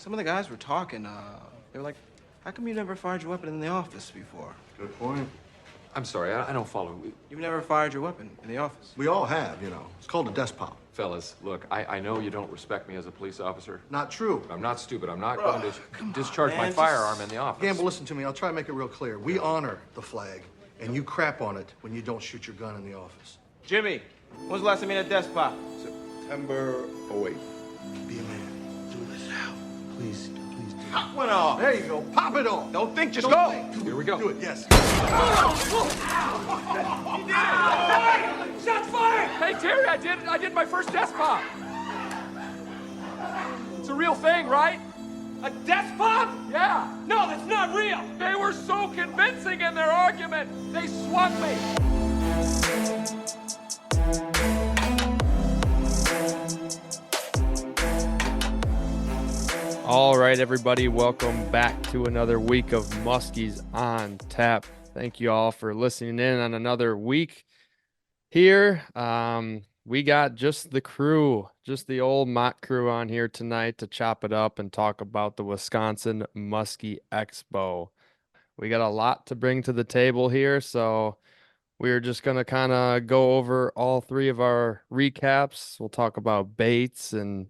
Some of the guys were talking. They were like, how come you never fired your weapon in the office before? Good point. I'm sorry, I don't follow. You've never fired your weapon in the office? We all have, It's called a desk pop. Fellas, look, I know you don't respect me as a police officer. Not true. I'm not stupid. I'm not going to discharge my man, firearm in the office. Gamble, listen to me. I'll try to make it real clear. We honor the flag, and you crap on it when you don't shoot your gun in the office. Jimmy, when's the last time you had a desk pop? September 08th. Be a man. Do this now. Please do it. Pop one off. There you go. Pop it off. Don't think, just Don't go. think. Here we go. Do it, yes. Shots fired! Hey, Terry, I did my first desk pop. It's a real thing, right? A desk pop? Yeah. No, that's not real. They were so convincing in their argument. They swung me. All right, everybody, welcome back to another week of Muskies on Tap. Thank you all for listening in on another week here. We got just the crew, just the old Mott crew on here tonight to chop it up and talk about the Wisconsin Musky Expo. We got a lot to bring to the table here, so we're just going to kind of go over all three of our recaps. We'll talk about baits and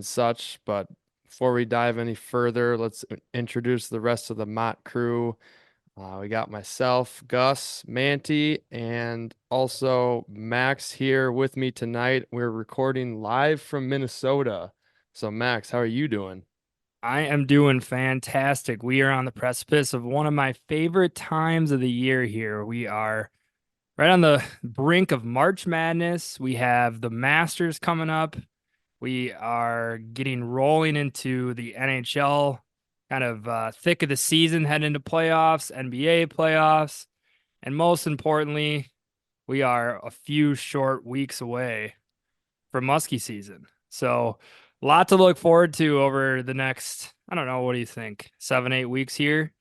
such, but before we dive any further, let's introduce the rest of the Mott crew. We got myself, Gus, Manty, and also Max here with me tonight. We're recording live from Minnesota. So, Max, how are you doing? I am doing fantastic. We are on the precipice of one of my favorite times of the year here. We are right on the brink of March Madness. We have the Masters coming up. We are getting rolling into the NHL, kind of thick of the season, heading into playoffs, NBA playoffs. And most importantly, we are a few short weeks away from Musky season. So a lot to look forward to over the next, I don't know, what do you think, 7-8 weeks here?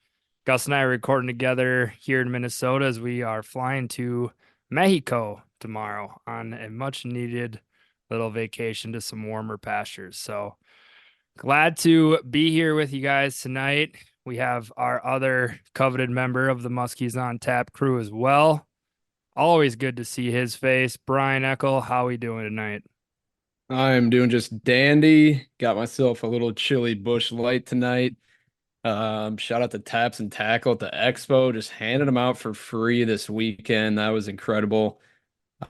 Gus and I are recording together here in Minnesota as we are flying to Mexico tomorrow on a much needed little vacation to some warmer pastures. So glad to be here with you guys tonight. We have our other coveted member of the Muskies on Tap crew as well. Always good to see his face. Brian Eckel, how are we doing tonight? I'm doing just dandy. Got myself a little chili bush light tonight. Shout out to Taps and Tackle at the Expo. Just handed them out for free this weekend. That was incredible.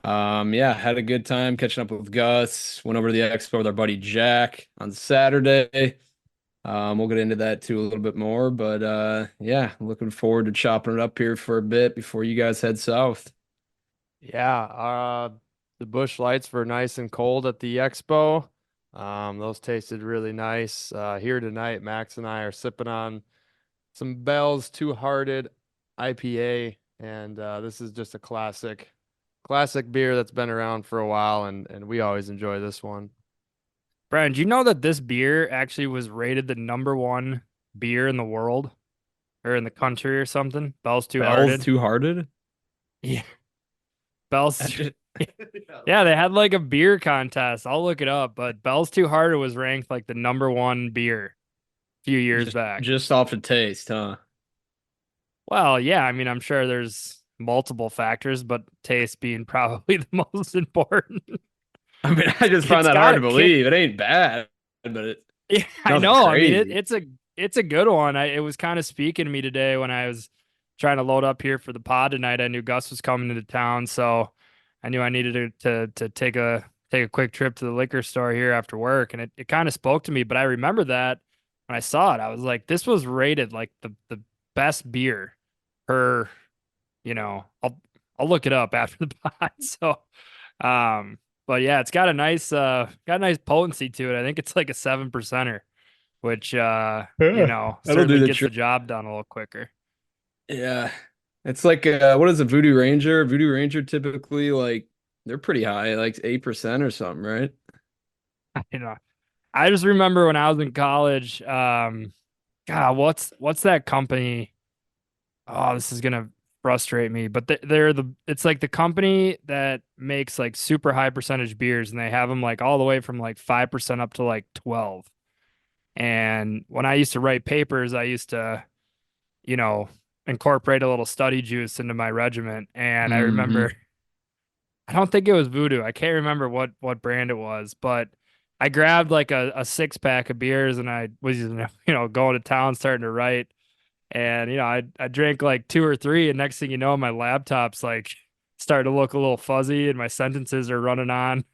Yeah, had a good time catching up with Gus. Went over to the Expo with our buddy Jack on Saturday. We'll get into that too a little bit more, but yeah, looking forward to chopping it up here for a bit before you guys head south. Yeah, the bush lights were nice and cold at the Expo. Those tasted really nice. Here tonight, Max and I are sipping on some Bell's Two Hearted IPA, and this is just a classic beer that's been around for a while, and we always enjoy this one. Brian, do you know that this beer actually was rated the #1 beer in the world or in the country or something? Bell's Two Hearted. Two Hearted? Yeah. Bell's. Yeah, they had like a beer contest. I'll look it up, but Bell's Two Hearted was ranked like the #1 beer a few years back. Just off the taste, huh? Well, yeah, I mean, I'm sure there's multiple factors, but taste being probably the most important. I mean, I just found that hard to believe. It ain't bad, but it. Yeah, I know. Crazy. I mean, it's a good one. It was kind of speaking to me today when I was trying to load up here for the pod tonight. I knew Gus was coming into town, so I knew I needed to take a quick trip to the liquor store here after work, and it kind of spoke to me. But I remember that when I saw it, I was like, this was rated like the best beer per, I'll look it up after the pod. So, but yeah, it's got a nice potency to it. I think it's like a 7%er, which certainly gets the job done a little quicker. Yeah. It's like what is a Voodoo Ranger? Voodoo Ranger typically they're pretty high, like 8% or something, right? I just remember when I was in college, God, what's that company? Oh, this is gonna frustrate me, but it's like the company that makes like super high percentage beers, and they have them like all the way from like 5% up to like 12. And when I used to write papers, I used to, you know, incorporate a little study juice into my regiment. And I Hmm. remember, I don't think it was Voodoo. I can't remember what brand it was, but I grabbed like a 6 pack of beers and I was, going to town starting to write. And, I drank like two or three, and next thing you know, my laptop's like starting to look a little fuzzy and my sentences are running on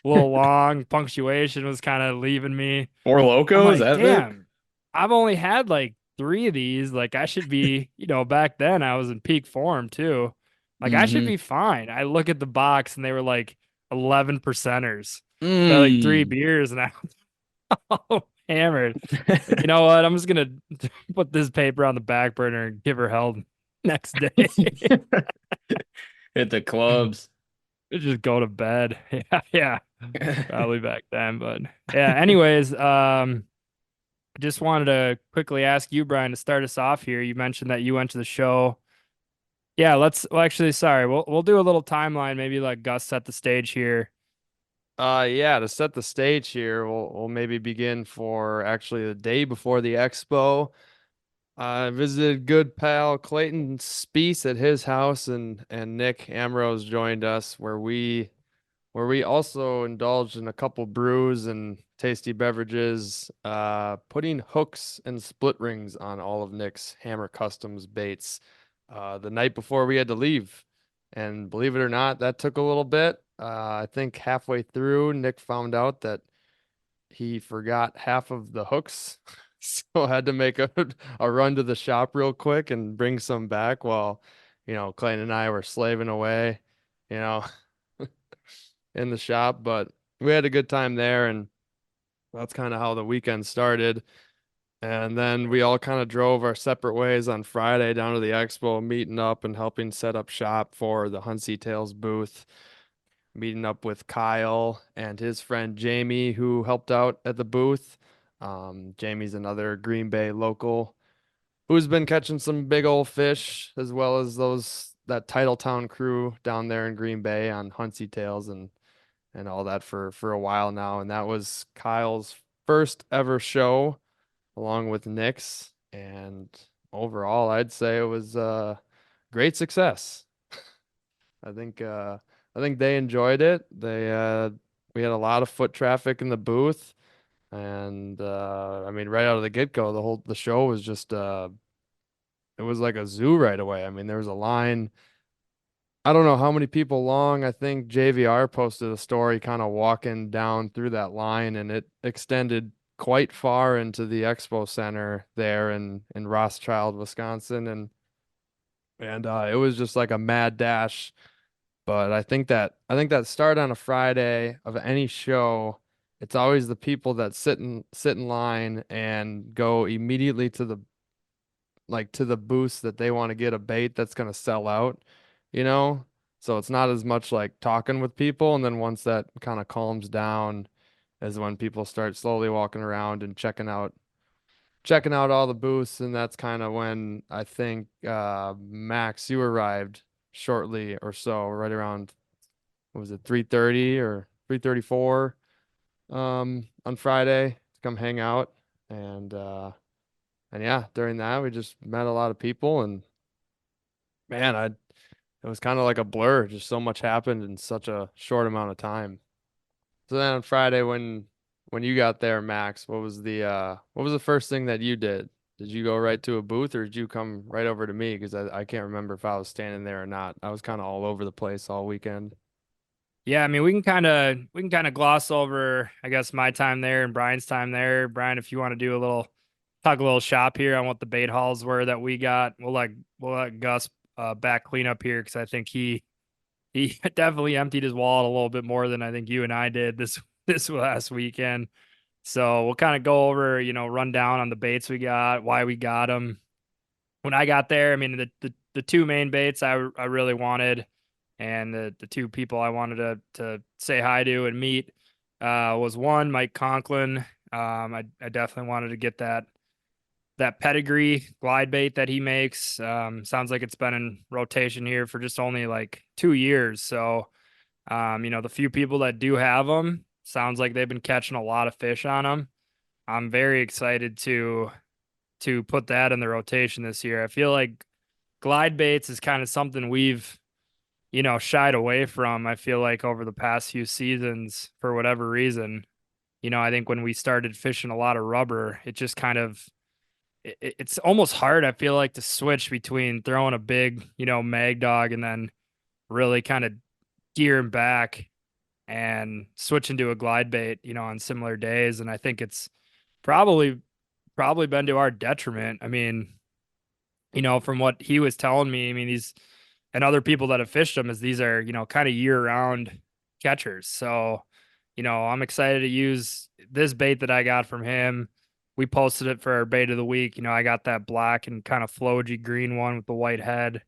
a little long. Punctuation was kind of leaving me. Four I'm Loko, is like, that it? damn, I've only had like three of these. Like, I should be, back then I was in peak form too. Like, I should Hmm. be fine. I look at the box and they were like 11 percenters. So I had like three Mm. beers and I was all hammered. Like, you know what? I'm just gonna put this paper on the back burner and give her hell next day. Hit the clubs. Just go to bed. Yeah, yeah. Probably back then. But yeah, anyways, just wanted to quickly ask you, Brian, to start us off here. You mentioned that you went to the show. Yeah, well actually, sorry, we'll do a little timeline, maybe let Gus set the stage here. Yeah, to set the stage here, we'll maybe begin for actually the day before the expo. I visited good pal Clayton Speece at his house, and Nick Ambrose joined us, where we also indulged in a couple brews and tasty beverages, putting hooks and split rings on all of Nick's Hammer Customs baits the night before we had to leave. And believe it or not, that took a little bit. I think halfway through, Nick found out that he forgot half of the hooks. So I had to make a run to the shop real quick and bring some back while, Clayton and I were slaving away, you know, in the shop. But we had a good time there, and that's kind of how the weekend started. And then we all kind of drove our separate ways on Friday down to the expo, meeting up and helping set up shop for the Hunsey Tales booth, meeting up with Kyle and his friend Jamie, who helped out at the booth. Jamie's another Green Bay local who's been catching some big old fish, as well as that Titletown crew down there in Green Bay on Hunsey Tales and all that for a while now. And that was Kyle's first ever show along with Nick's. And overall, I'd say it was a great success. I think I think they enjoyed it. We had a lot of foot traffic in the booth, and I mean, right out of the get-go, the show was just it was like a zoo right away. I mean, there was a line. I don't know how many people long. I think JVR posted a story kind of walking down through that line, and it extended quite far into the expo center there in Rothschild, Wisconsin, and it was just like a mad dash. But I think that start on a Friday of any show, it's always the people that sit in line and go immediately to the booths that they want to get a bait that's gonna sell out, you know? So it's not as much like talking with people, and then once that kind of calms down is when people start slowly walking around and checking out all the booths, and that's kind of when I think Max, you arrived shortly or so, right around, what was it, 3:30 or 3:34 on Friday to come hang out. And yeah, during that we just met a lot of people, and man, it was kind of like a blur. Just so much happened in such a short amount of time. So then on Friday, when you got there, Max, what was the first thing that you did? Did you go right to a booth, or did you come right over to me? Because I can't remember if I was standing there or not. I was kind of all over the place all weekend. Yeah, I mean, we can kind of gloss over, I guess, my time there and Brian's time there. Brian, if you want to do a little talk a little shop here on what the bait hauls were that we got, we'll let Gus back clean up here because I think he definitely emptied his wallet a little bit more than I think you and I did this this last weekend. So we'll kind of go over, run down on the baits we got, why we got them. When I got there, I mean, the two main baits I really wanted, and the two people I wanted to say hi to and meet was one, Mike Conklin. I definitely wanted to get that pedigree glide bait that he makes. Sounds like it's been in rotation here for just only like 2 years. So, the few people that do have them, sounds like they've been catching a lot of fish on them. I'm very excited to put that in the rotation this year. I feel like glide baits is kind of something we've, shied away from. I feel like over the past few seasons for whatever reason. I think when we started fishing a lot of rubber, it just kind of it's almost hard, I feel like, to switch between throwing a big, mag dog and then really kind of gearing back and switching to a glide bait, on similar days. And I think it's probably been to our detriment. I mean, from what he was telling me, I mean, these and other people that have fished them is these are, kind of year round catchers. So, I'm excited to use this bait that I got from him. We posted it for our bait of the week. I got that black and kind of flowgy green one with the white head.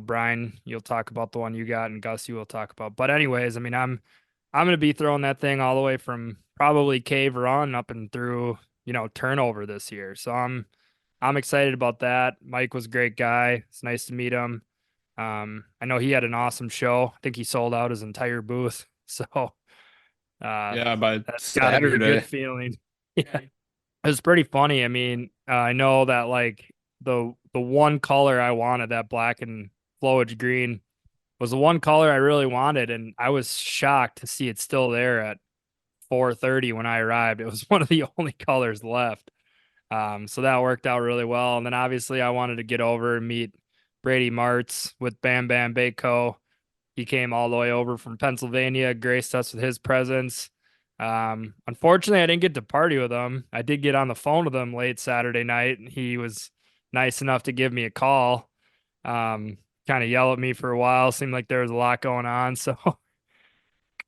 Brian, you'll talk about the one you got, and Gus, you will talk about. But anyways, I mean, I'm going to be throwing that thing all the way from probably cave run up and through, turnover this year. So I'm excited about that. Mike was a great guy. It's nice to meet him. I know he had an awesome show. I think he sold out his entire booth. So Yeah, by that's got to be a Saturday. good feeling. Yeah. It was pretty funny. I mean, I know that like the one color I wanted, that black and flowage green, was the one color I really wanted, and I was shocked to see it still there at 4:30 when I arrived. It was one of the only colors left. So that worked out really well. And then obviously I wanted to get over and meet Brady Martz with Bam Bam Bait Co. He came all the way over from Pennsylvania, graced us with his presence. Unfortunately, I didn't get to party with him. I did get on the phone with him late Saturday night, and he was nice enough to give me a call. Kind of yell at me for a while. Seemed like there was a lot going on. So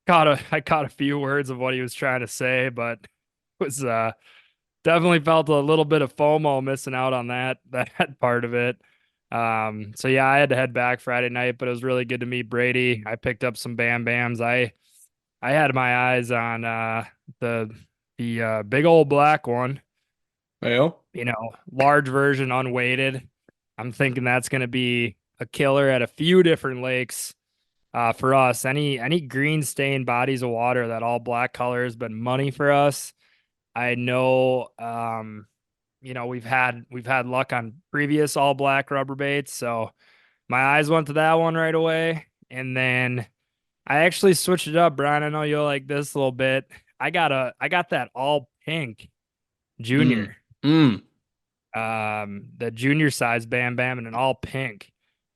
I caught a few words of what he was trying to say, but was definitely felt a little bit of FOMO missing out on that part of it. So yeah, I had to head back Friday night, but it was really good to meet Brady. I picked up some Bam Bams. I had my eyes on the big old black one, Well, large version unweighted. I'm thinking that's going to be a killer at a few different lakes. For us, any green stained bodies of water, that all black color has been money for us. I know, we've had luck on previous all black rubber baits, so my eyes went to that one right away. And then I actually switched it up, Brian. I know you'll like this a little bit. I got that all pink junior, the junior size Bam Bam in an all pink.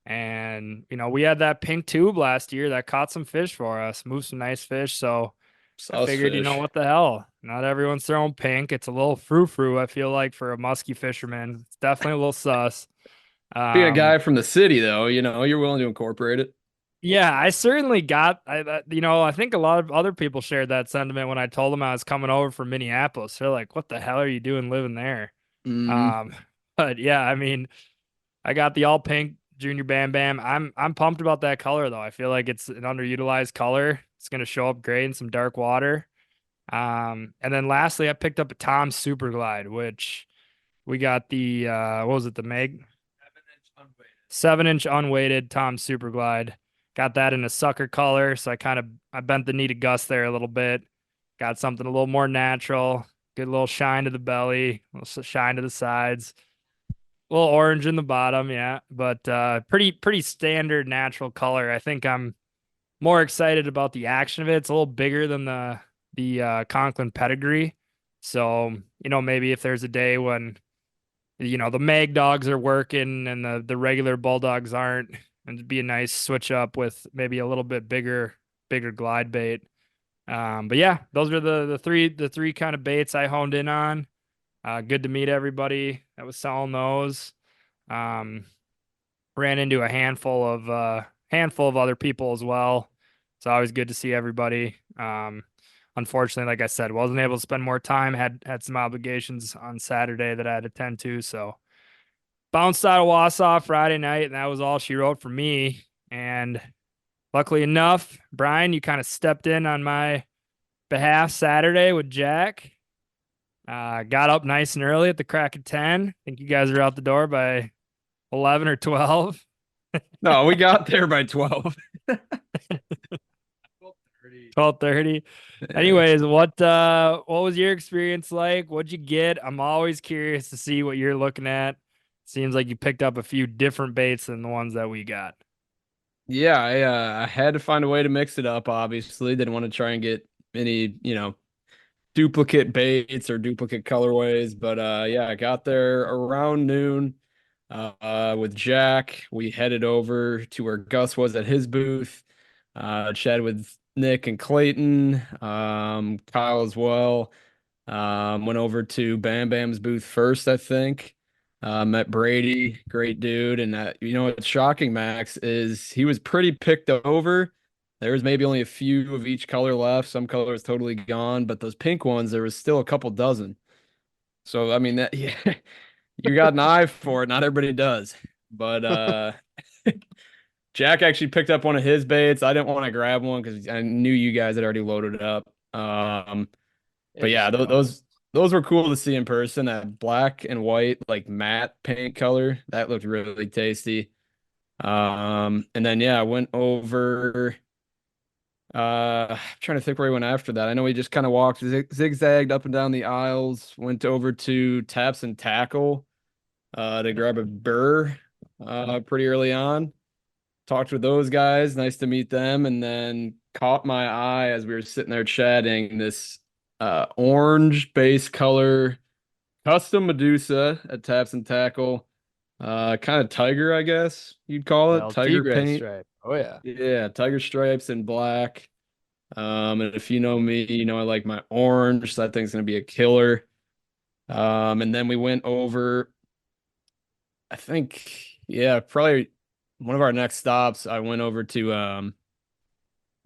And, we had that pink tube last year that caught some fish for us, moved some nice fish. So I figured, what the hell? Not everyone's throwing pink. It's a little frou-frou, I feel like, for a musky fisherman. It's definitely a little sus. Being a guy from the city, though, you're willing to incorporate it. Yeah, I certainly I think a lot of other people shared that sentiment when I told them I was coming over from Minneapolis. They're like, what the hell are you doing living there? But yeah, I mean, I got the all pink junior Bam Bam. I'm pumped about that color though. I feel like it's an underutilized color. It's going to show up great in some dark water. And then lastly, I picked up a Tom Super Glide, which we got the what was it, the Meg 7-inch unweighted Tom Super Glide. Got that in a sucker color, so I bent the knee to Gus there a little bit. Got something a little more natural. Good little shine to the belly, a little shine to the sides. A little orange in the bottom, yeah, but pretty standard natural color. I think I'm more excited about the action of it. It's a little bigger than the Conklin pedigree. So, maybe if there's a day when, the mag dogs are working and the regular bulldogs aren't, and it'd be a nice switch up with maybe a little bit bigger glide bait. But yeah, those are the three kind of baits I honed in on. Good to meet everybody that was selling those. Ran into a handful of other people as well. It's always good to see everybody. Unfortunately, like I said, wasn't able to spend more time. Had some obligations on Saturday that I had to attend to. So bounced out of Wausau Friday night, and that was all she wrote for me. And luckily enough, Brian, you kind of stepped in on my behalf Saturday with Jack. Got up nice and early at the crack of 10. I think you guys are out the door by 11 or 12. No, we got there by 12. 12:30. Anyways, what was your experience like? What'd you get? I'm always curious to see what you're looking at. Seems like you picked up a few different baits than the ones that we got. Yeah, I had to find a way to mix it up, obviously. Didn't want to try and get any, duplicate baits or duplicate colorways, but yeah, I got there around noon with Jack. We headed over to where Gus was at his booth. Chatted with Nick and Clayton, Kyle as well. Went over to Bam Bam's booth first, I think. Met Brady, great dude. And what's shocking, Max, is he was pretty picked over. There was maybe only a few of each color left. Some colors totally gone, but those pink ones, there was still a couple dozen. So I mean that yeah, you got an eye for it. Not everybody does. But Jack actually picked up one of his baits. I didn't want to grab one because I knew you guys had already loaded it up. But yeah, those were cool to see in person. That black and white, like matte paint color, that looked really tasty. And then yeah, I went over. I'm trying to think where we went after that. I know we just kind of walked zigzagged up and down the aisles. Went over to Taps and Tackle to grab a burr pretty early on. Talked with those guys. Nice to meet them. And then caught my eye as we were sitting there chatting this orange base color custom Medusa at Taps and Tackle. Kind of tiger, I guess you'd call it. Tiger Tigre paint. stripe. Oh yeah. Yeah, tiger stripes and black. And if you know me, you know I like my orange, so that thing's gonna be a killer. And then we went over, I think, yeah, probably one of our next stops. I went over to I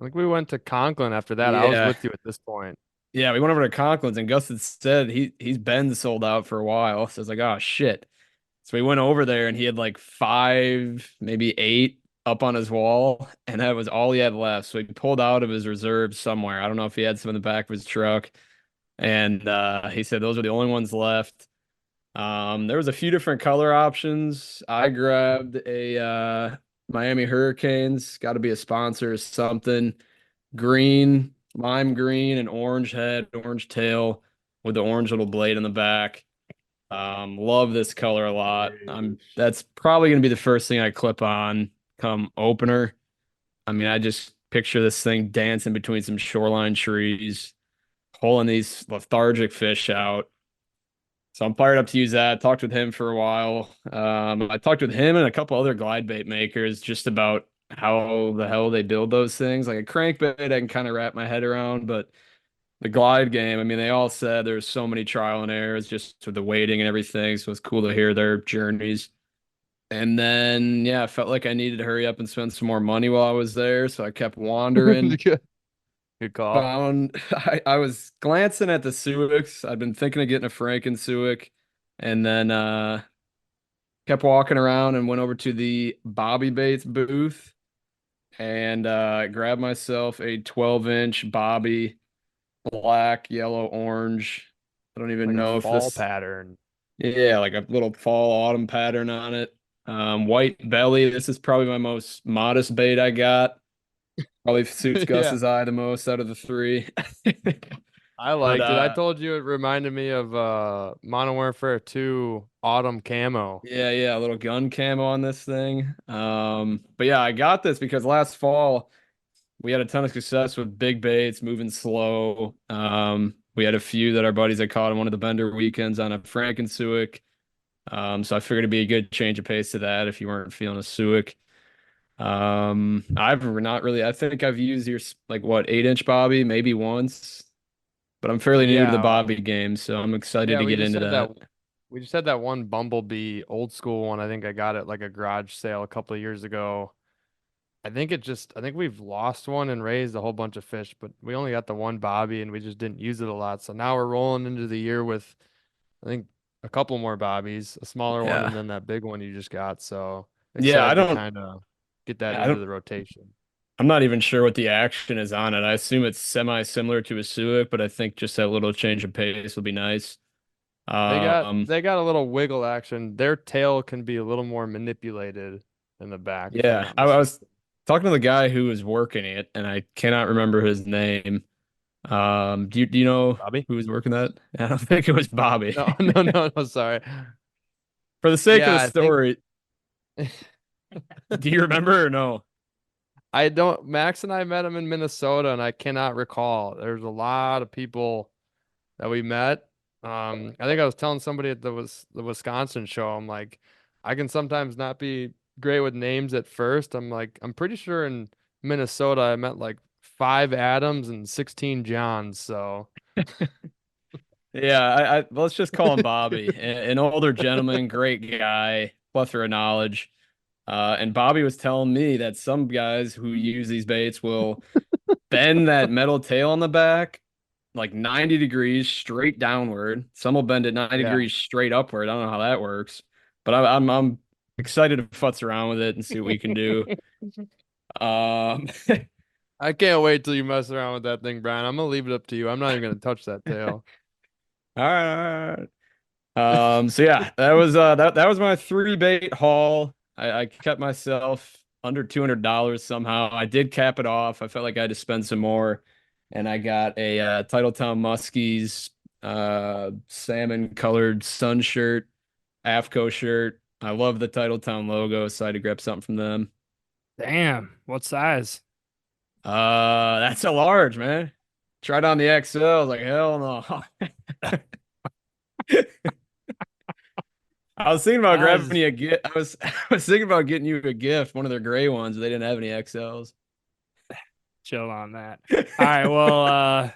think we went to Conklin after that. I was yeah. with you at this point. Yeah, we went over to Conklin's and Gus had said he's been sold out for a while. So I was like, oh shit. So we went over there and he had like 5, maybe 8 up on his wall, and that was all he had left. So he pulled out of his reserves somewhere. I don't know if he had some in the back of his truck. And he said those are the only ones left. There was a few different color options. I grabbed a Miami Hurricanes, got to be a sponsor or something. Green, lime green, and orange head, orange tail with the orange little blade in the back. Love this color a lot. That's probably gonna be the first thing I clip on come opener. I mean, I just picture this thing dancing between some shoreline trees, pulling these lethargic fish out. So I'm fired up to use that. Talked with him for a while. I talked with him and a couple other glide bait makers just about how the hell they build those things. Like a crankbait, I can kind of wrap my head around, but the glide game, I mean, they all said there's so many trial and errors just with the weighting and everything. So it's cool to hear their journeys. And then, yeah, I felt like I needed to hurry up and spend some more money while I was there. So I kept wandering. Good call. Found I was glancing at the Suics. I'd been thinking of getting a Franken Suic, and then kept walking around and went over to the Bobby Bates booth and grabbed myself a 12-inch Bobby, black, yellow, orange. I don't even Like know a if fall this pattern. yeah, like a little fall autumn pattern on it. White belly. This is probably my most modest bait I got. Probably suits Yeah. Gus's eye the most out of the 3. I But liked it. I told you it reminded me of Modern Warfare 2 Autumn Camo. yeah, a little gun camo on this thing. But yeah, I got this because last fall we had a ton of success with big baits moving slow. We had a few that our buddies had caught on one of the Bender weekends on a Frankensuic. So I figured it'd be a good change of pace to that if you weren't feeling a Suic. I've not really, I think I've used your like what 8-inch Bobby maybe once, but I'm fairly new to the Bobby game, so I'm excited to get into that. We just had that one Bumblebee old school one. I think I got it like a garage sale a couple of years ago. I think we've lost one and raised a whole bunch of fish, but we only got the one Bobby and we just didn't use it a lot. So now we're rolling into the year with, I think, a couple more Bobbies, a smaller one, and then that big one you just got. So Yeah, excited to kind of get that into the rotation. I'm not even sure what the action is on it. I assume it's semi-similar to a Suic, but I think just that little change of pace will be nice. They got a little wiggle action. Their tail can be a little more manipulated in the back. Yeah, I was talking to the guy who was working it, and I cannot remember his name. Do you know Bobby? who was working that? I don't think it was Bobby. No, no, no, no, sorry. For the sake of Yeah, the I think story, do you remember or no? I don't. Max and I met him in Minnesota, and I cannot recall. There's a lot of people that we met. I think I was telling somebody at the Wisconsin show. I'm like, I can sometimes not be great with names at first. I'm like, I'm pretty sure in Minnesota I met like 5 Adams and 16 Johns. So Yeah, let's just call him Bobby, an older gentleman, great guy, plethora of knowledge. And Bobby was telling me that some guys who use these baits will bend that metal tail on the back like 90 degrees straight downward. Some will bend it 90 yeah, degrees straight upward. I don't know how that works, but I'm excited to futz around with it and see what we can do. Um, I can't wait till you mess around with that thing, Brian. I'm gonna leave it up to you. I'm not even gonna touch that tail. all right, all right. So yeah, that was my 3 bait haul. I kept myself under $200 somehow. I did cap it off. I felt like I had to spend some more, and I got a Titletown Muskies salmon colored sun shirt, AFCO shirt. I love the Titletown logo, so I had to grab something from them. Damn, what size? That's a large, man. Tried on the XL. I was like, hell no. I was thinking about grabbing Size. you a gift. I was thinking about getting you a gift, one of their gray ones. But they didn't have any XLs. Chill on that. All right, well,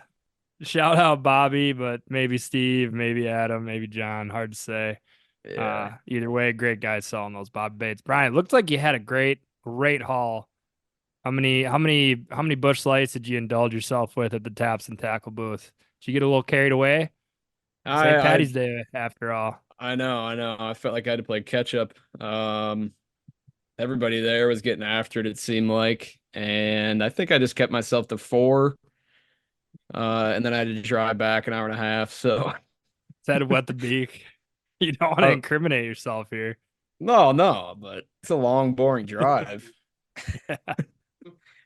shout out Bobby, but maybe Steve, maybe Adam, maybe John. Hard to say. Yeah. Either way, great guys selling those Bob baits. Brian, looked like you had a great haul. How many bush lights did you indulge yourself with at the Taps and Tackle booth? Did you get a little carried away? St. I Patty's Day after all. I know, I know. I felt like I had to play catch up. Everybody there was getting after it, it seemed like. And I think I just kept myself to 4. And then I had to drive back an hour and a half. So Said to wet the beak. You don't want to incriminate yourself here. no, but it's a long, boring drive.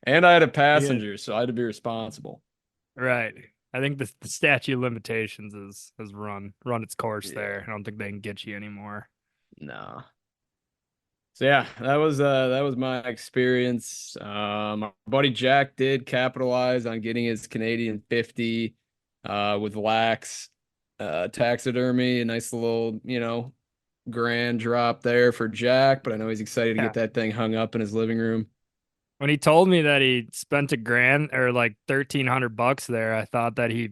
And I had a passenger, so I had to be responsible. Right. I think the statute of limitations has run its course Yeah. there. I don't think they can get you anymore. No. So yeah, that was my experience. My buddy Jack did capitalize on getting his Canadian 50 with lax taxidermy, a nice little, grand drop there for Jack, but I know he's excited to get that thing hung up in his living room. When he told me that he spent $1,000 or like $1,300 there, I thought that he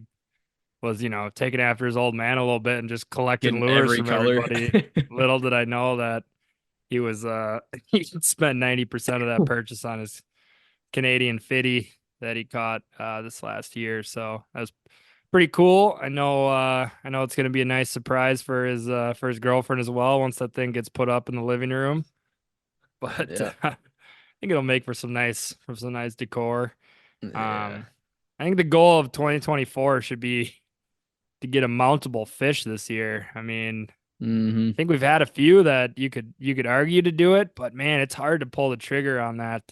was, taking after his old man a little bit and just collecting Getting lures every from color. everybody. Little did I know that he was he spent 90% of that purchase on his Canadian 50 that he caught this last year. So that was pretty cool. I know it's gonna be a nice surprise for his girlfriend as well once that thing gets put up in the living room. But Yeah. I think it'll make for some nice decor. Yeah. I think the goal of 2024 should be to get a mountable fish this year. I mean, Mm-hmm. I think we've had a few that you could argue to do it, but man, it's hard to pull the trigger on that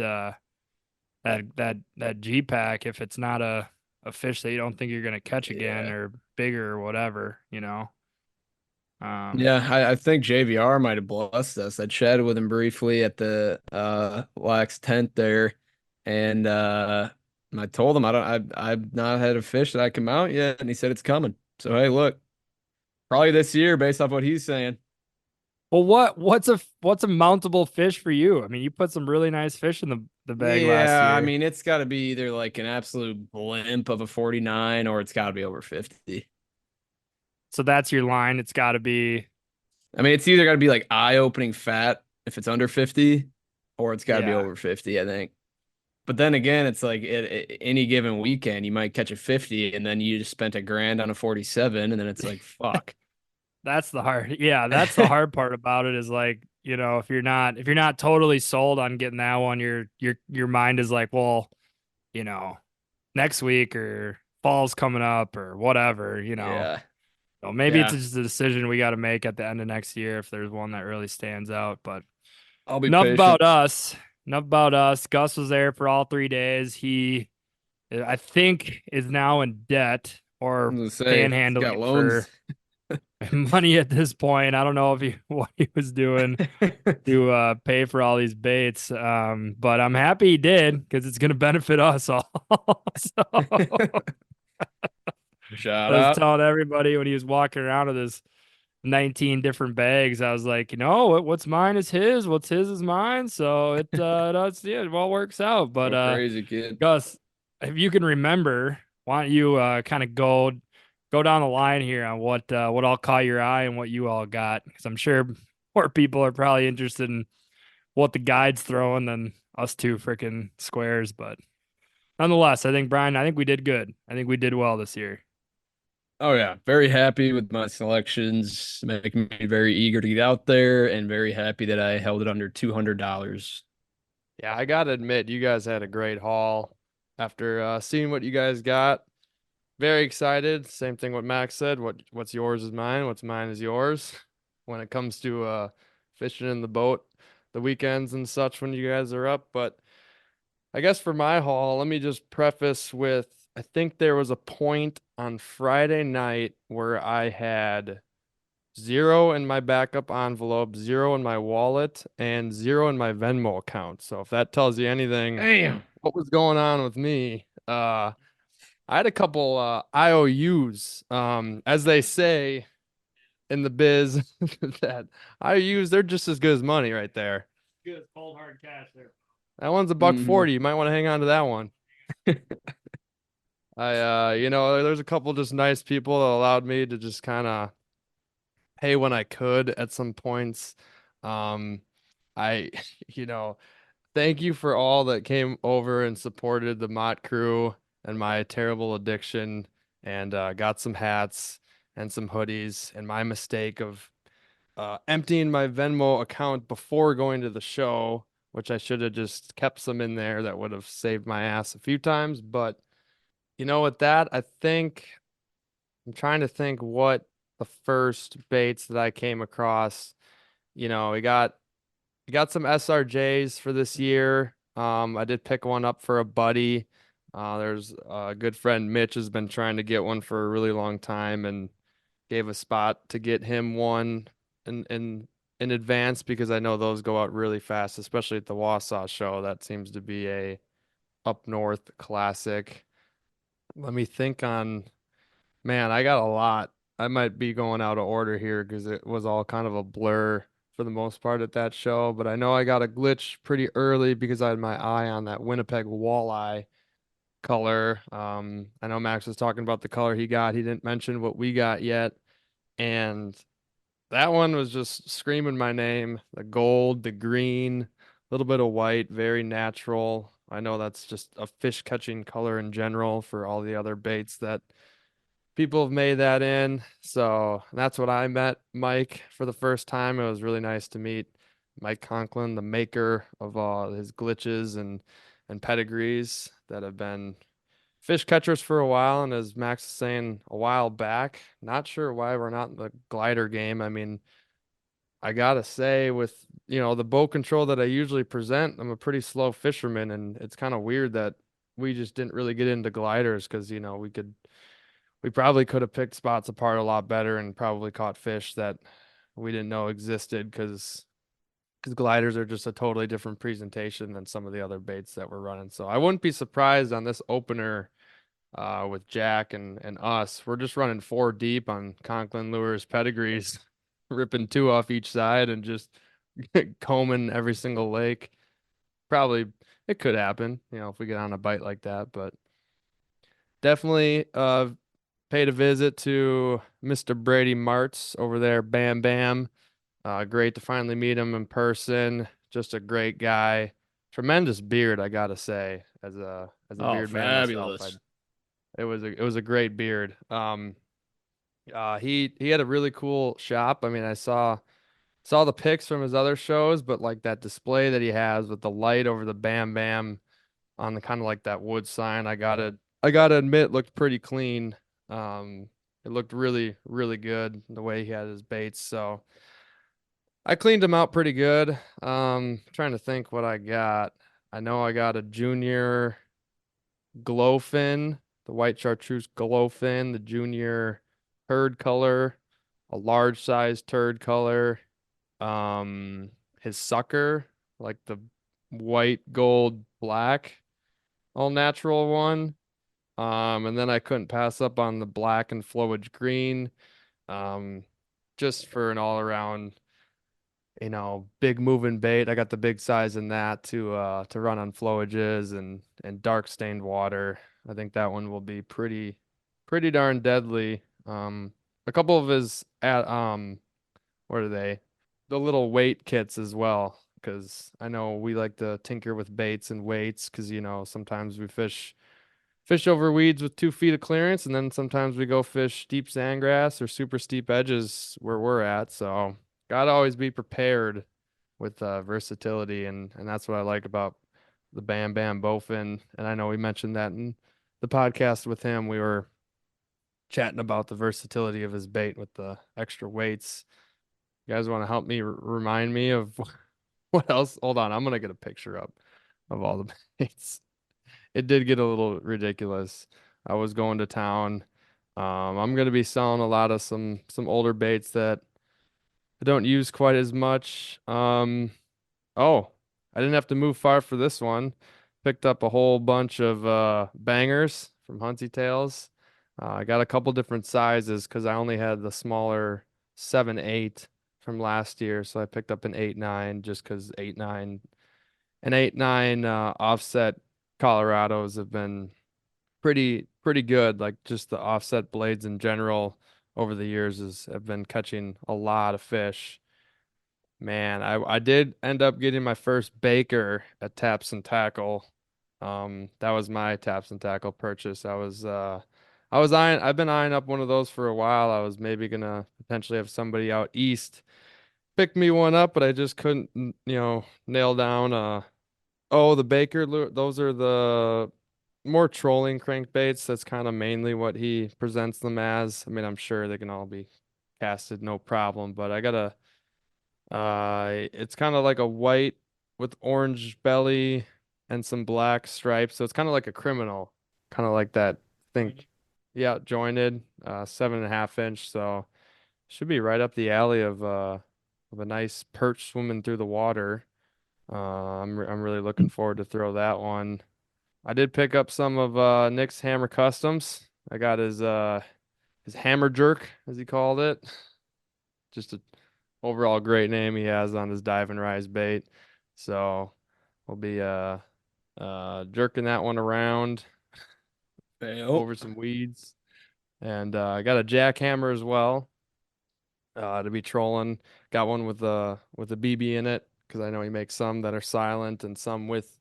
G pack if it's not a fish that you don't think you're gonna catch again or bigger or whatever, Yeah, I think JVR might have blessed us. I chatted with him briefly at the Lax tent there, and I told him I've not had a fish that I can mount yet, and he said it's coming. So hey, look, probably this year based off what he's saying. Well, what's a mountable fish for you? I mean, you put some really nice fish in the bag last Yeah, year. I mean it's got to be either like an absolute blimp of a 49 or it's got to be over 50. So that's your line. It's got to be. I mean, it's either got to be like eye-opening fat if it's under 50, or it's got to be Yeah. over 50, I think. But then again, it's like at any given weekend, you might catch a 50 and then you just spent $1,000 on a 47, and then it's like, fuck. That's the hard part about it is like, if you're not totally sold on getting that one, your mind is like, well, next week or fall's coming up or whatever, Yeah. So maybe it's Yeah. just a decision we got to make at the end of next year if there's one that really stands out. But I'll be enough patient. about us. enough about us. Gus was there for all 3 days. He, I think, is now in debt or I'm gonna say he's got panhandling loans. for money at this point. I don't know if he what he was doing to pay for all these baits. But I'm happy he did because it's going to benefit us all. So Shout I was out. telling everybody when he was walking around with his 19 different bags, I was like, what's mine is his, what's his is mine. So it all works out. But Go crazy, kid. Gus, if you can remember, why don't you kind of go down the line here on what all caught your eye and what you all got? Because I'm sure more people are probably interested in what the guide's throwing than us two freaking squares. But nonetheless, I think Brian, I think we did good. I think we did well this year. Oh yeah, very happy with my selections, making me very eager to get out there, and very happy that I held it under $200. Yeah, I gotta admit, you guys had a great haul. After seeing what you guys got, very excited. Same thing what Max said. What's yours is mine. What's mine is yours. When it comes to fishing in the boat, the weekends and such when you guys are up. But I guess for my haul, let me just preface with I think there was a point on Friday night where I had zero in my backup envelope, zero in my wallet, and zero in my Venmo account. So if that tells you anything, Damn. what was going on with me, I had a couple IOUs, as they say in the biz, that IOUs, they're just as good as money right there. Good cold hard cash there. That one's a buck 40. You might want to hang on to that one. There's a couple just nice people that allowed me to just kind of pay when I could at some points. Um, I, you know, thank you for all that came over and supported the Mott crew and my terrible addiction and got some hats and some hoodies and my mistake of emptying my Venmo account before going to the show, which I should have just kept some in there. That would have saved my ass a few times. But with that, I think I'm trying to think what the first baits that I came across. We got some SRJs for this year. I did pick one up for a buddy. There's a good friend Mitch has been trying to get one for a really long time and gave a spot to get him one in advance because I know those go out really fast, especially at the Wausau show. That seems to be a up north classic. Let me think on, man, I got a lot. I might be going out of order here because it was all kind of a blur for the most part at that show, but I know I got a glitch pretty early because I had my eye on that Winnipeg walleye color. I know Max was talking about the color he got. He didn't mention what we got yet. And that one was just screaming my name. The gold, the green, a little bit of white, very natural. I know that's just a fish catching color in general for all the other baits that people have made that in. So that's what I met Mike for the first time. It was really nice to meet Mike Conklin, the maker of his glitches and pedigrees that have been fish catchers for a while. And as Max was saying a while back, not sure why we're not in the glider game. I mean, I gotta say, with the boat control that I usually present, I'm a pretty slow fisherman, and it's kind of weird that we just didn't really get into gliders because we probably could have picked spots apart a lot better and probably caught fish that we didn't know existed because gliders are just a totally different presentation than some of the other baits that we're running. So I wouldn't be surprised on this opener with Jack and us. We're just running 4 deep on Conklin lures pedigrees, ripping 2 off each side and just combing every single lake. Probably it could happen, if we get on a bite like that, but definitely paid a visit to Mr. Brady Martz over there, Bam Bam. Great to finally meet him in person. Just a great guy. Tremendous beard, I gotta say, as a beard man myself. Fabulous. It was a great beard. He had a really cool shop. I mean, I saw the pics from his other shows, but like that display that he has with the light over the Bam Bam on the kind of like that wood sign, I gotta admit, looked pretty clean. It looked really, really good the way he had his baits. So I cleaned them out pretty good. Trying to think what I got. I know I got a junior glowfin, the white chartreuse glowfin, the junior herd color, a large size turd color, his sucker, like the white, gold, black, all natural one. And then I couldn't pass up on the black and flowage green, um, just for an all around, big moving bait. I got the big size in that to run on flowages and dark stained water. I think that one will be pretty darn deadly. A couple of his at what are they? The little weight kits as well, because I know we like to tinker with baits and weights, because sometimes we fish over weeds with 2 feet of clearance, and then sometimes we go fish deep sandgrass or super steep edges where we're at. So gotta always be prepared with versatility, and that's what I like about the Bam Bam Bowfin. And I know we mentioned that in the podcast with him. We were chatting about the versatility of his bait with the extra weights. You guys want to help me remind me of what else? Hold on, I'm gonna get a picture up of all the baits. It did get a little ridiculous. I was going to town. I'm gonna be selling a lot of some older baits that I don't use quite as much. Oh, I didn't have to move far for this one. Picked up a whole bunch of bangers from Hunty Tales. I got a couple different sizes because I only had the smaller 7/8 from last year, so I picked up an 8/9 just because 8/9 and 8/9 offset Colorados have been pretty good. Like just the offset blades in general over the years have been catching a lot of fish. Man, I did end up getting my first baker at Taps and Tackle. That was my Taps and Tackle purchase. I've been eyeing up one of those for a while. I was maybe gonna potentially have somebody out east pick me one up, but I just couldn't, nail down the baker those are the more trolling crankbaits. That's kind of mainly what he presents them as. I mean, I'm sure they can all be casted no problem, but I got a it's kind of like a white with orange belly and some black stripes. So it's kind of like a criminal, kind of like that. Think, yeah, jointed, 7.5 inch. So should be right up the alley of a nice perch swimming through the water. I'm really looking forward to throw that one. I did pick up some of Nick's Hammer Customs. I got his hammer jerk, as he called it. Just a overall great name he has on his dive and rise bait. So we'll be jerking that one around over some weeds. And I got a jackhammer as well to be trolling. Got one with a BB in it because I know he makes some that are silent and some with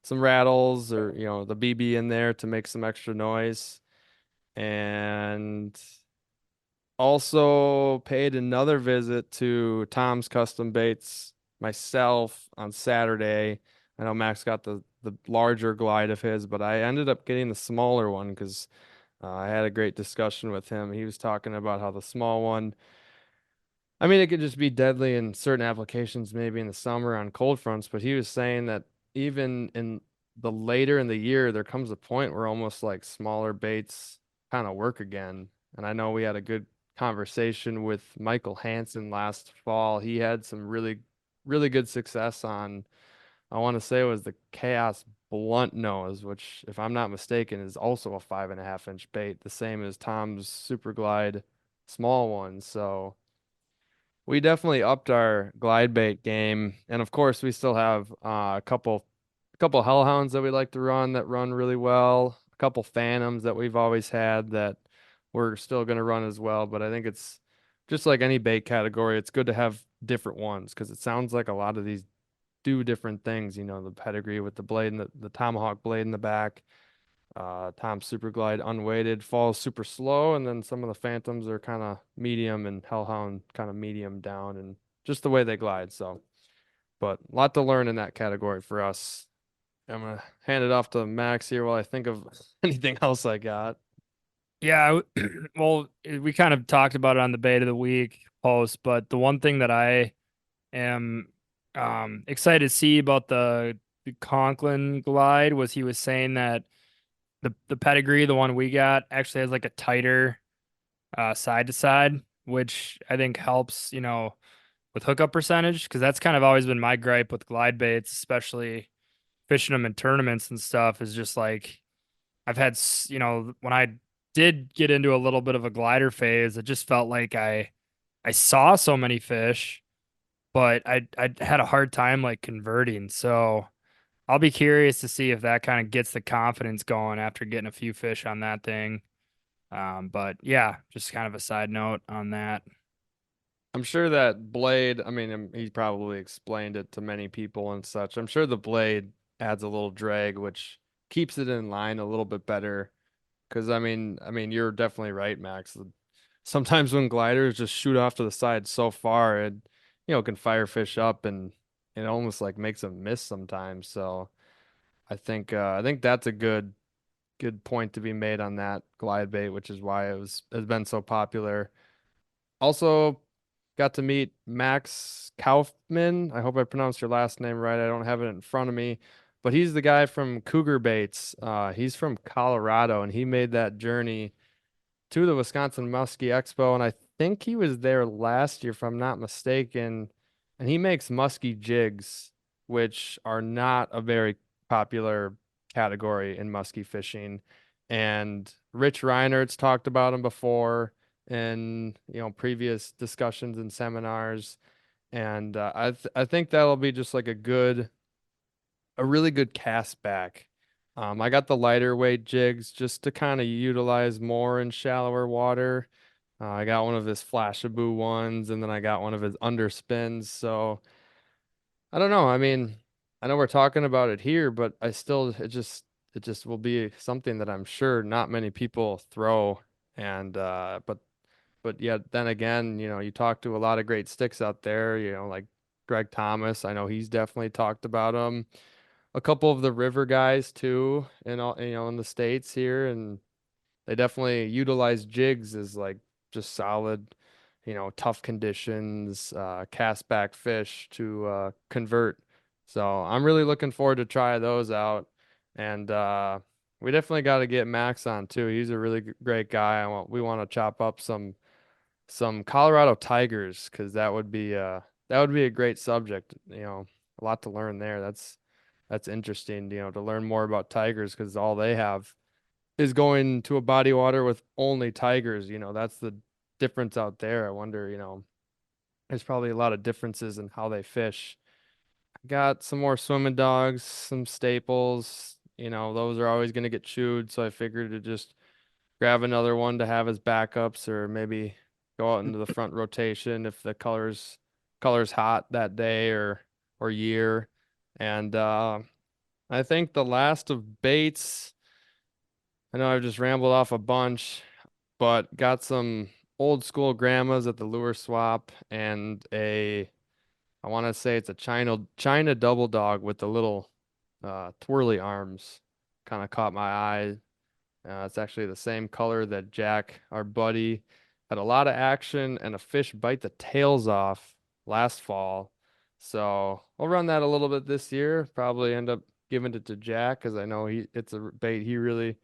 some rattles or the BB in there to make some extra noise. And also paid another visit to Tom's Custom Baits myself on Saturday. I know Max got the larger glide of his, but I ended up getting the smaller one because I had a great discussion with him. He was talking about how the small one, I mean, it could just be deadly in certain applications, maybe in the summer on cold fronts, but he was saying that even in the later in the year, there comes a point where almost like smaller baits kind of work again. And I know we had a good conversation with Michael Hansen last fall. He had some really good success on, I want to say it was the Chaos Blunt Nose, which, if I'm not mistaken, is also a 5.5 inch bait, the same as Tom's Super Glide small one. So we definitely upped our glide bait game, and of course, we still have a couple hellhounds that we like to run that run really well. A couple phantoms that we've always had that we're still going to run as well. But I think it's just like any bait category. It's good to have different ones because it sounds like a lot of these do different things. The pedigree with the blade and the tomahawk blade in the back. Tom Super Glide unweighted falls super slow, and then some of the phantoms are kind of medium, and Hellhound kind of medium down, and just the way they glide. So, but a lot to learn in that category for us. I'm gonna hand it off to Max here while I think of anything else I got. Yeah, well, we kind of talked about it on the bait of the week post, but the one thing that I am excited to see about the Conklin glide. Was he was saying that the pedigree, the one we got, actually has like a tighter side to side, which I think helps, with hookup percentage, because that's kind of always been my gripe with glide baits, especially fishing them in tournaments and stuff, is just like I've had, when I did get into a little bit of a glider phase, it just felt like I saw so many fish, but I had a hard time like converting. So I'll be curious to see if that kind of gets the confidence going after getting a few fish on that thing. But yeah, just kind of a side note on that. I'm sure that blade, I mean, he probably explained it to many people and such. I'm sure the blade adds a little drag, which keeps it in line a little bit better. Because I mean, you're definitely right, Max. Sometimes when gliders just shoot off to the side so far, it can fire fish up and it almost like makes them miss sometimes. So I think that's a good point to be made on that glide bait, which is why has been so popular. Also, got to meet Max Kaufman. I hope I pronounced your last name right. I don't have it in front of me, but he's the guy from Cougar Baits. He's from Colorado, and he made that journey to the Wisconsin Musky Expo, and I think he was there last year, if I'm not mistaken. And he makes musky jigs, which are not a very popular category in musky fishing. And Rich Reinert's talked about him before in previous discussions and seminars. And I think that'll be just like a really good cast back. I got the lighter weight jigs just to kind of utilize more in shallower water. I got one of his Flashaboo ones, and then I got one of his underspins. So I don't know. I mean, I know we're talking about it here, but it just will be something that I'm sure not many people throw. And but yet then again, you talk to a lot of great sticks out there. Like Greg Thomas. I know he's definitely talked about them, a couple of the river guys too, and all in the States here, and they definitely utilize jigs as like just solid, tough conditions, cast back fish to convert. So I'm really looking forward to try those out. And we definitely got to get Max on too. He's a really great guy. We want to chop up some Colorado tigers, because that would be a great subject. A lot to learn there. That's interesting, to learn more about tigers, because all they have is going to a body water with only tigers. That's the difference out there. I wonder, there's probably a lot of differences in how they fish. Got some more swimming dogs, some staples. Those are always going to get chewed. So I figured to just grab another one to have as backups, or maybe go out into the front rotation if the color's hot that day or year. And I think the last of baits, I know I've just rambled off a bunch, but got some old school grandmas at the lure swap, and I want to say it's a China double dog with the little twirly arms. Kind of caught my eye. It's actually the same color that Jack, our buddy, had a lot of action and a fish bite the tails off last fall. So I'll run that a little bit this year. Probably end up giving it to Jack, because I know it's a bait he really,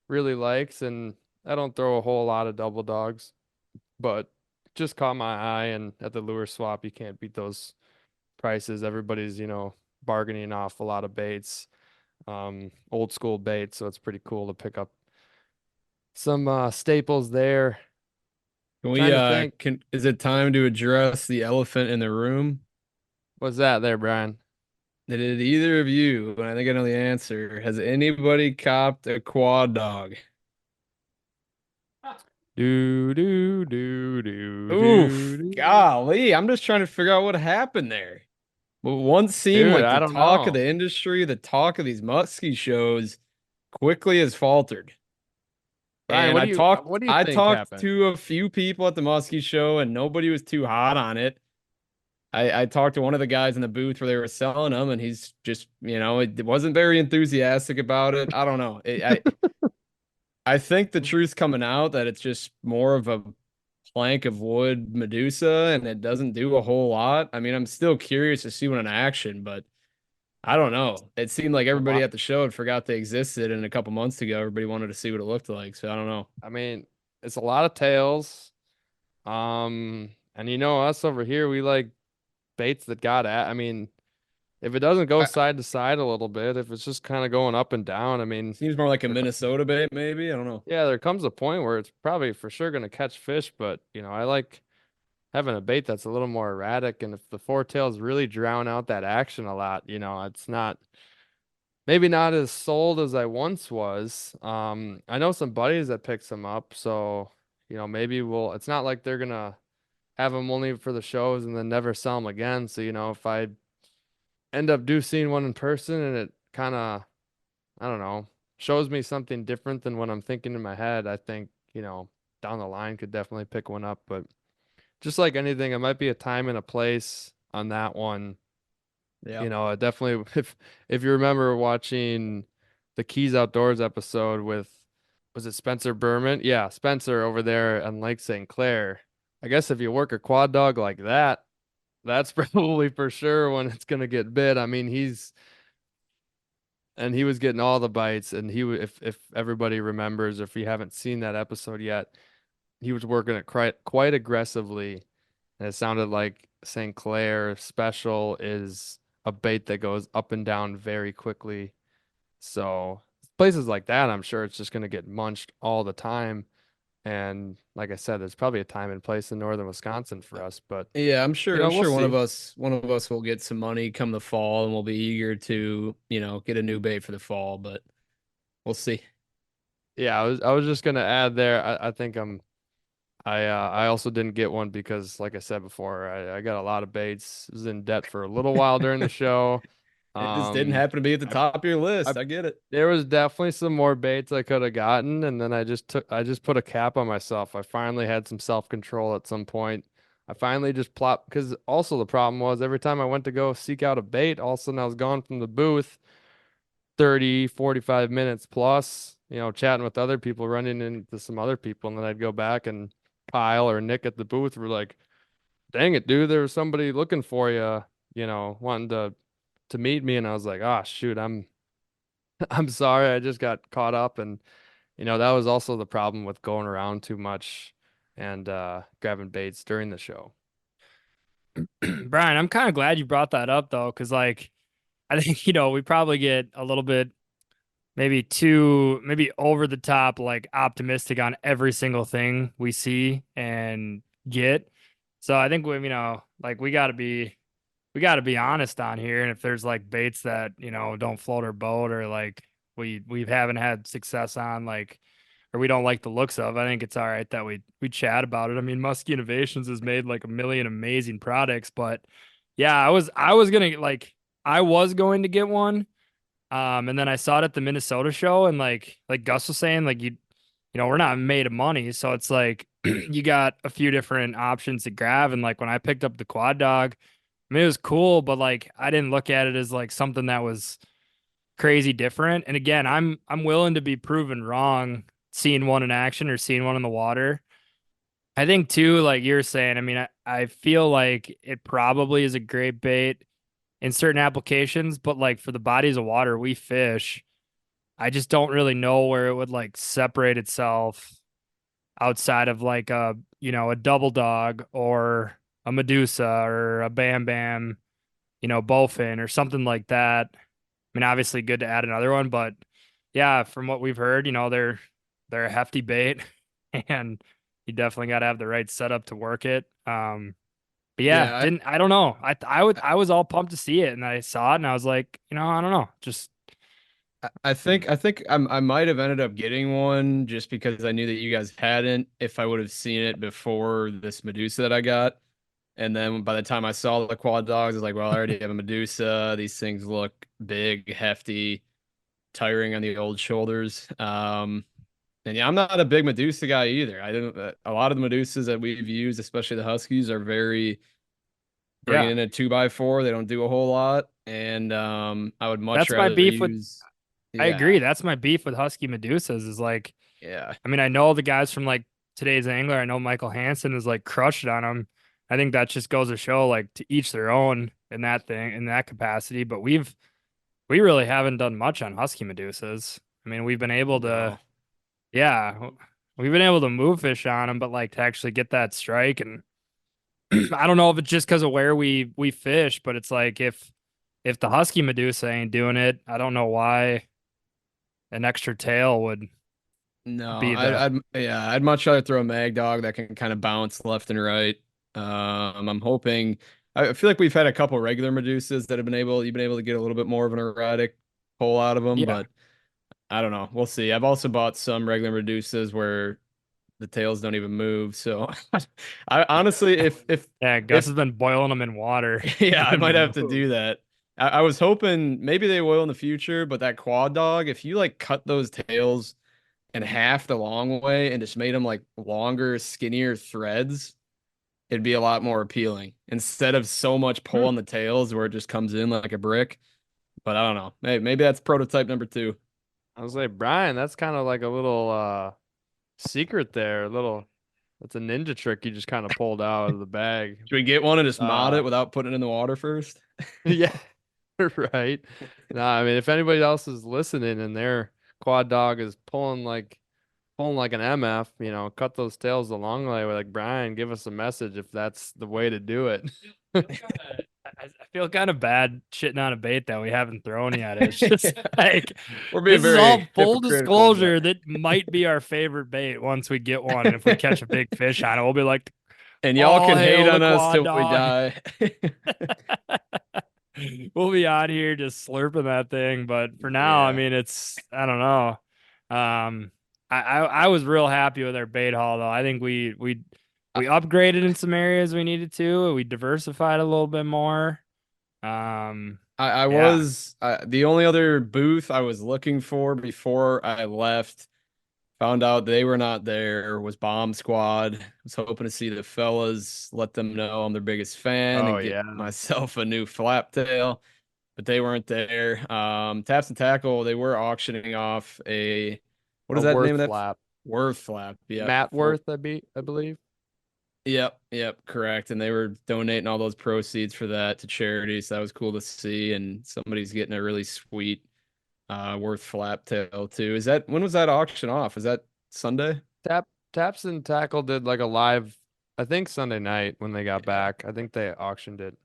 really likes. And I don't throw a whole lot of double dogs, but just caught my eye. And at the lure swap, you can't beat those prices. Everybody's, bargaining off a lot of baits, old school baits. So it's pretty cool to pick up some staples there. Can Trying we to think. is it time to address the elephant in the room? What's that there, Brian? Did either of you, and I think I know the answer, has anybody copped a quad dog? Do do do do Oof, do. golly, I'm just trying to figure out what happened there. What once seemed Dude, like the I don't talk of know. the industry, the talk of these muskie shows, quickly has faltered. Brian, And what I do you talked what do you I think talked happened? to a few people at the muskie show, and nobody was too hot on it. I talked to one of the guys in the booth where they were selling them, and he's just, it wasn't very enthusiastic about it. I don't know. I think the truth's coming out that it's just more of a plank of wood Medusa and it doesn't do a whole lot. I mean, I'm still curious to see one in action, but I don't know. It seemed like A everybody lot. at the show had forgot they existed, and a couple months ago, everybody wanted to see what it looked like. So I don't know. I mean, it's a lot of tails. And you know us over here, we like baits that got at. I mean, if it doesn't go I, side to side a little bit, if it's just kind of going up and down, I mean, seems more like a there Minnesota bait, maybe. I don't know. yeah, there comes a point where it's probably for sure going to catch fish, but I like having a bait that's a little more erratic. And if the four tails really drown out that action a lot, it's not maybe not as sold as I once was. I know some buddies that pick some up, so maybe it's not like they're gonna have them only for the shows and then never sell them again. So, if I end up seeing one in person and it kind of, I don't know, shows me something different than what I'm thinking in my head, I think, down the line could definitely pick one up. But just like anything, it might be a time and a place on that one. Yeah. It definitely, if you remember watching the Keys Outdoors episode with, was it Spencer Berman? Yeah, Spencer over there on Lake St. Clair. I guess if you work a quad dog like that, that's probably for sure when it's gonna get bit. I mean, he was getting all the bites, and if everybody remembers, or if you haven't seen that episode yet, he was working it quite aggressively, and it sounded like St. Clair Special is a bait that goes up and down very quickly. So places like that, I'm sure it's just gonna get munched all the time. And like I said, there's probably a time and place in northern Wisconsin for us, but Yeah, I'm sure. I'm we'll sure see. one of us will get some money come the fall, and we'll be eager to, get a new bait for the fall. But we'll see. Yeah, I was just gonna add there. I think I also didn't get one because, like I said before, I got a lot of baits. Was in debt for a little while during the show. It just didn't Um, happen to be at the I, top of your I list. I get it. there was definitely some more baits I could have gotten, and then I just put a cap on myself. I finally had some self-control at some point. I finally just plopped, because also the problem was every time I went to go seek out a bait, all of a sudden I was gone from the booth 30, 45 minutes plus, chatting with other people, running into some other people, and then I'd go back, and Kyle or Nick at the booth were like, dang it, dude, there was somebody looking for you, wanting to meet me. And I was like, oh shoot, I'm sorry, I just got caught up. And that was also the problem with going around too much and grabbing baits during the show. Brian, I'm kind of glad you brought that up though, because like I think we probably get a little bit maybe over the top like optimistic on every single thing we see and get. So I think like we got to be honest on here, and if there's like baits that don't float our boat, or like we haven't had success on, like, or we don't like the looks of, I think it's all right that we chat about it. I mean, Musky Innovations has made like a million amazing products, but yeah, I was going to get one, and then I saw it at the Minnesota show, and like Gus was saying, like we're not made of money, so it's like you got a few different options to grab, and like when I picked up the quad dog, I mean, it was cool, but like I didn't look at it as like something that was crazy different. And again, I'm willing to be proven wrong seeing one in action or seeing one in the water. I think too, like you're saying, I mean, I feel like it probably is a great bait in certain applications, but like for the bodies of water we fish, I just don't really know where it would like separate itself outside of like a double dog or a Medusa or a Bam Bam, bowfin or something like that. I mean, obviously good to add another one, but yeah, from what we've heard, they're a hefty bait and you definitely got to have the right setup to work it. But yeah, Yeah, I don't know. I was all pumped to see it, and I saw it and I was like, I don't know. Just I might have ended up getting one just because I knew that you guys hadn't. If I would have seen it before this Medusa that I got, and then by the time I saw the quad dogs, I was like, well, I already have a Medusa. These things look big, hefty, tiring on the old shoulders. And yeah, I'm not a big Medusa guy either. I don't. A lot of the Medusas that we've used, especially the Huskies, are very bringing yeah, in a 2x4. They don't do a whole lot, and I would much that's my rather beef with. use. I agree. Yeah, That's my beef with Husky Medusas is like, yeah, I mean, I know the guys from like today's angler. I know Michael Hansen is like crushed on them. I think that just goes to show like to each their own in that capacity. But we really haven't done much on Husky Medusas. I mean, we've been able to, No. yeah, we've been able to move fish on them, but like to actually get that strike. And I don't know if it's just because of where we fish, but it's like if the Husky Medusa ain't doing it, I don't know why an extra tail would No, be the. I'd much rather throw a mag dog that can kind of bounce left and right. I'm hoping. I feel like we've had a couple regular Medusas that you've been able to get a little bit more of an erratic pull out of them, Yeah. but I don't know. We'll see. I've also bought some regular Medusas where the tails don't even move. So I honestly, if Yeah, Gus has been boiling them in water. yeah, I Even might have to move. do that. I was hoping maybe they will in the future, but that quad dog, if you like cut those tails in half the long way and just made them like longer, skinnier threads, it'd be a lot more appealing instead of so much pull on the tails where it just comes in like a brick. But I don't know. Maybe that's prototype number 2. I was like, Brian, that's kind of like a little secret there. That's a ninja trick you just kind of pulled out of the bag. Should we get one and just mod Uh, it without putting it in the water first? yeah, right. No, I mean, if anybody else is listening and their quad dog is pulling like an MF, cut those tails the long way. Like Brian, give us a message if that's the way to do it. I feel kind of bad shitting on a bait that we haven't thrown yet. It's just like We're being this is very all full hypocritical, disclosure. but- That might be our favorite bait once we get one. And if we catch a big fish on it, we'll be like, And y'all all can hate hail on the us quad till we dog. die. We'll be out here just slurping that thing. But for now, I Yeah. mean, I don't know. I was real happy with our bait haul though. I think we upgraded in some areas we needed to. We diversified a little bit more. I Yeah. was the only other booth I was looking for before I left. Found out they were not there. Was Bomb Squad. Was hoping to see the fellas, let them know I'm their biggest fan, Oh and get yeah. myself a new flap tail. But they weren't there. Taps and Tackle, they were auctioning off what is A that Worth name of that? flap. Worth flap. Yeah. Matt Worth, I believe. Yep, correct. And they were donating all those proceeds for that to charity. So that was cool to see. And somebody's getting a really sweet Worth flap tail too. When was that auction off? Was that Sunday? Taps and Tackle did like a live, I think Sunday night when they got back. I think they auctioned it.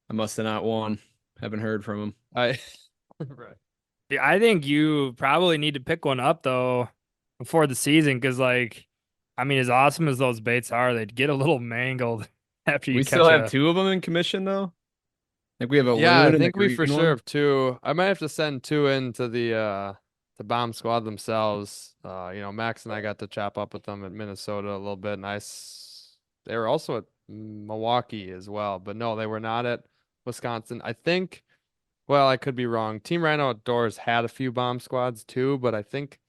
I must have not won. Haven't heard from him. I right. Yeah, I think you probably need to pick one up though before the season because, like, I mean, as awesome as those baits are, they'd get a little mangled after you We catch still have a. 2 of them in commission though. Like we have a Yeah, I loon and a think we for green sure one. have 2. I might have to send 2 into the bomb squad themselves. Max and I got to chop up with them at Minnesota a little bit. They were also at Milwaukee as well, but no, they were not at Wisconsin. I think, well, I could be wrong. Team Rhino Outdoors had a few bomb squads too, but I think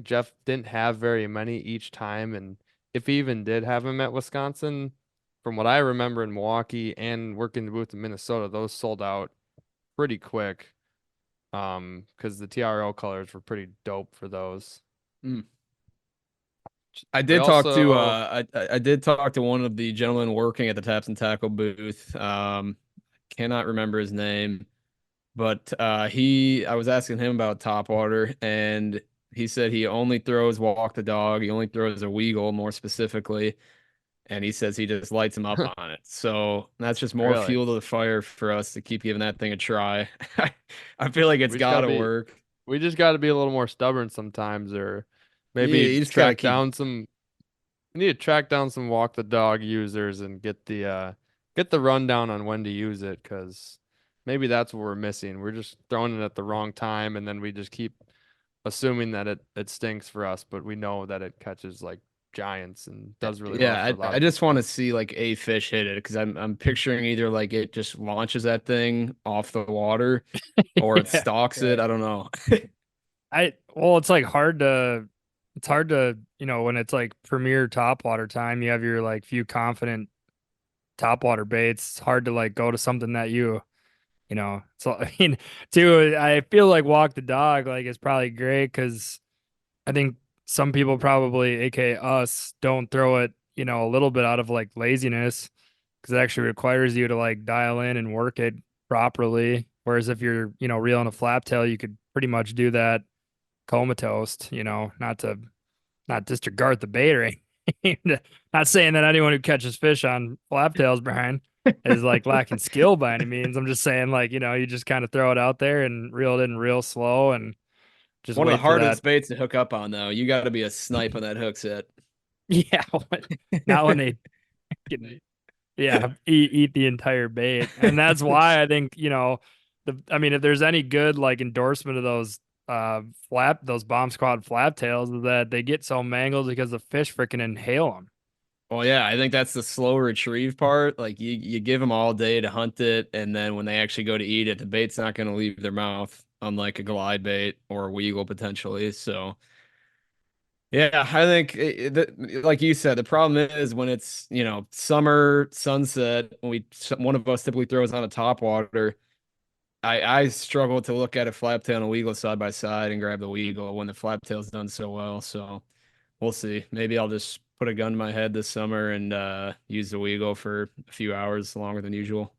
Jeff didn't have very many each time, and if he even did have them at Wisconsin, from what I remember in Milwaukee and working the booth in Minnesota, those sold out pretty quick. Because the TRO colors were pretty dope for those. I We did talk to also I did talk to one of the gentlemen working at the Taps and Tackle booth. Cannot remember his name, but I was asking him about top water, and he said he only throws walk the dog. He only throws a Weagle more specifically, and he says he just lights him up on it. So that's just more really fuel to the fire for us to keep giving that thing a try. I feel like it's we just got gotta to be work. we just gotta be a little more stubborn sometimes, or Yeah, maybe you just gotta track keep. down some. We need to track down some walk the dog users and get the rundown on when to use it, because maybe that's what we're missing. We're just throwing it at the wrong time, and then we just keep assuming that it stinks for us, but we know that it catches like giants and does really well Yeah, for a lot I of just people. want to see like a fish hit it because I'm picturing either like it just launches that thing off the water or it Yeah, stalks it. right. I don't know. It's like hard to when it's like premier topwater time, you have your like few confident topwater baits. It's hard to like go to something that so I mean, too, I feel like walk the dog like is probably great because I think some people probably, aka us, don't throw it, a little bit out of like laziness because it actually requires you to like dial in and work it properly. Whereas if you're, reeling a flap tail, you could pretty much do that comatose, not disregard the bait or anything. Not saying that anyone who catches fish on flap tails, Brian, is like lacking skill by any means. I'm just saying, like, you just kind of throw it out there and reel it in real slow and just One of the wait for that. hardest baits to hook up on, though. You got to be a snipe on that hook set. Yeah, not when they can, yeah, eat the entire bait. And that's why I think, I mean, if there's any good like endorsement of those those bomb squad flap tails is that they get so mangled because the fish freaking inhale them. Well, yeah, I think that's the slow retrieve part. Like you give them all day to hunt it, and then when they actually go to eat it, the bait's not going to leave their mouth, unlike a glide bait or a weagle potentially. So, yeah, I think like you said, the problem is when it's summer sunset when one of us typically throws on a top water. I struggle to look at a flap tail and a weagle side by side and grab the weagle when the flap tail's done so well. So we'll see. Maybe I'll just put a gun to my head this summer and use the weagle for a few hours longer than usual.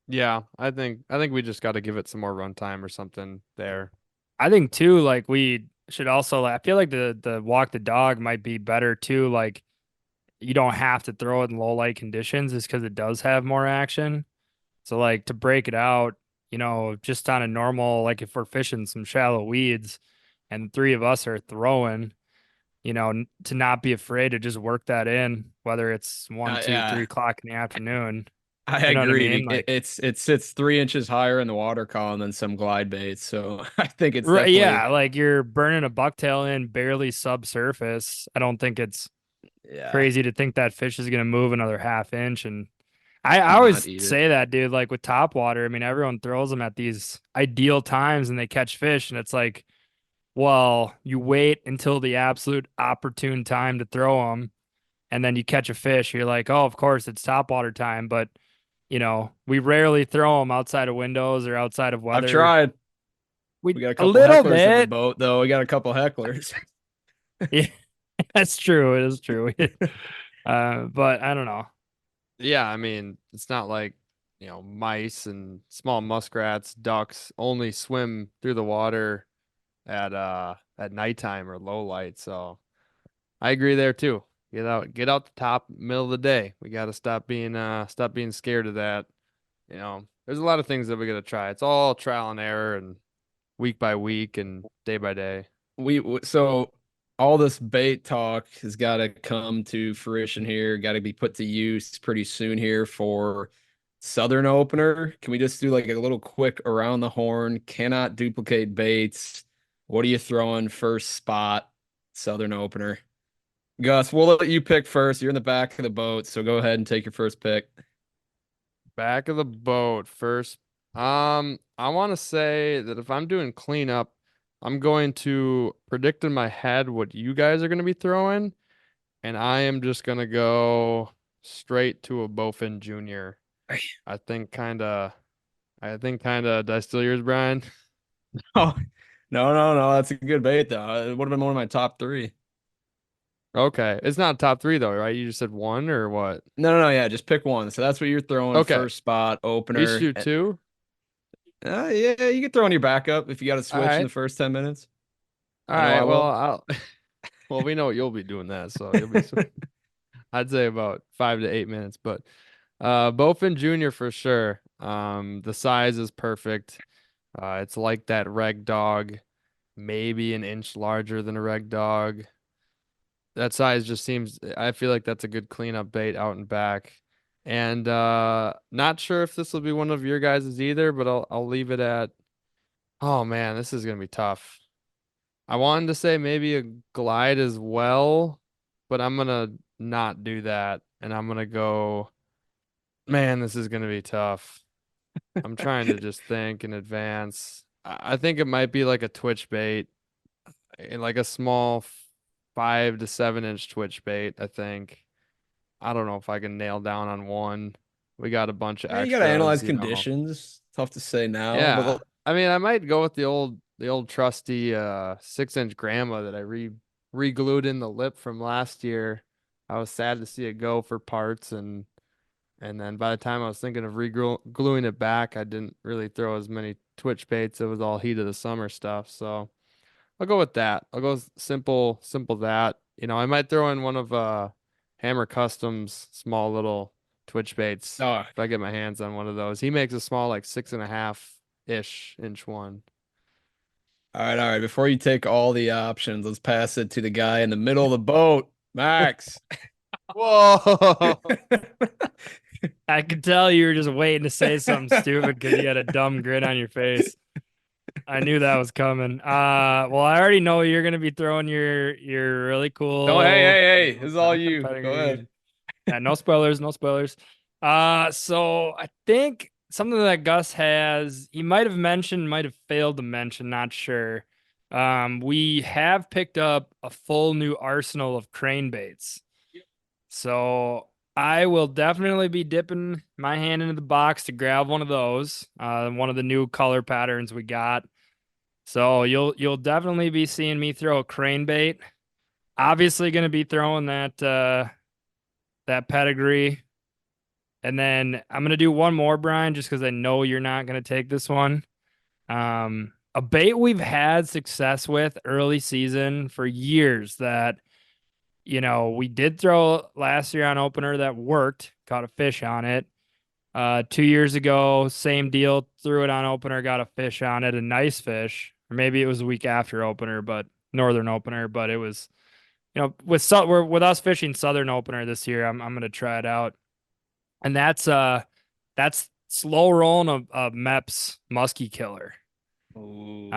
Yeah, I think we just got to give it some more runtime or something there. I think too, like we should also, I feel like the walk the dog might be better too. Like you don't have to throw it in low light conditions just because it does have more action. So like to break it out, just on a normal, like if we're fishing some shallow weeds and three of us are throwing, to not be afraid to just work that in, whether it's 1, 2, Yeah, 3 o'clock in the afternoon. I You know what I agree. mean? Like, It sits 3 inches higher in the water column than some glide baits, so I think it's right, definitely yeah, like you're burning a bucktail in barely subsurface. I don't think it's yeah, crazy to think that fish is going to move another half inch. And I not always eat it. say that, dude, like with top water, I mean, everyone throws them at these ideal times and they catch fish. And it's like, well, you wait until the absolute opportune time to throw them. And then you catch a fish. You're like, oh, of course, it's top water time. But, we rarely throw them outside of windows or outside of I've weather. tried. We We got a a couple little hecklers in the bit. boat, though. We got a couple hecklers. Yeah, that's true. It is true. But I don't know. Yeah, I mean, it's not like, mice and small muskrats, ducks only swim through the water at nighttime or low light. So I agree there too. Get out the top middle of the day. We got to stop being scared of that. There's a lot of things that we got to try. It's all trial and error and week by week and day by day. So all this bait talk has got to come to fruition here, got to be put to use pretty soon here for Southern opener. Can we just do like a little quick around the horn? Cannot duplicate baits. What are you throwing first spot? Southern opener. Gus, we'll let you pick first. You're in the back of the boat, so go ahead and take your first pick. Back of the boat first. I want to say that if I'm doing cleanup, I'm going to predict in my head what you guys are going to be throwing, and I am just going to go straight to a Bowfin Junior. I think kind of, did I steal yours, Brian? Oh, no. That's a good bait, though. It would have been one of my top three. Okay. It's not top three though, right? You just said one or what? No. Yeah, just pick one. So that's what you're throwing Okay. first spot, We should opener. do two. Yeah, you can throw in your backup if you got to All switch in right. the first 10 minutes. All I know right. I Well, will. well, we know you'll be doing that, so you'll be, I'd say about 5 to 8 minutes, but Bowfin Junior for sure. The size is perfect. It's like that reg dog, maybe an inch larger than a reg dog. That size just seems, I feel like that's a good cleanup bait out and back. And not sure if this will be one of your guys's either, but I'll leave it at, oh man, this is gonna be tough. I wanted to say maybe a glide as well, but I'm gonna not do that. And I'm gonna go, man, this is gonna be tough. I'm trying to just think in advance. I think it might be like a twitch bait, like a small 5 to 7 inch twitch bait, I think. I don't know if I can nail down on one. We got a bunch of Yeah, you got to analyze extras. conditions. Tough to say now, but Yeah. I mean, I might go with the old trusty 6 inch grandma that I re-glued in the lip from last year. I was sad to see it go for parts, and then by the time I was thinking of re-gluing it back, I didn't really throw as many twitch baits. It was all heat of the summer stuff. So I'll go with that. I'll go simple that. I might throw in one of Hammer Customs small little twitch baits Oh, if I get my hands on one of those. He makes a small like 6.5-ish inch one. all right, all right. Before you take all the options, let's pass it to the guy in the middle of the boat, Max. Whoa. I could tell you were just waiting to say something stupid because you had a dumb grin on your face. I knew that was coming. Well, I already know you're gonna be throwing your really cool. Oh, hey, this is all you. Go pedigree. ahead. Yeah, no spoilers, no spoilers. So I think something that Gus has, he might have mentioned, might have failed to mention, not sure. We have picked up a full new arsenal of crane baits. So I will definitely be dipping my hand into the box to grab one of those. One of the new color patterns we got. So you'll definitely be seeing me throw a crane bait. Obviously going to be throwing that pedigree. And then I'm going to do one more, Brian, just because I know you're not going to take this one. A bait we've had success with early season for years that, we did throw last year on opener that worked, caught a fish on it. 2 years ago, same deal, threw it on opener, got a fish on it, a nice fish. Or maybe it was a week after opener, but northern opener, but it was, with us fishing southern opener this year, I'm going to try it out. And that's slow rolling a Mepps Musky Killer. Ooh,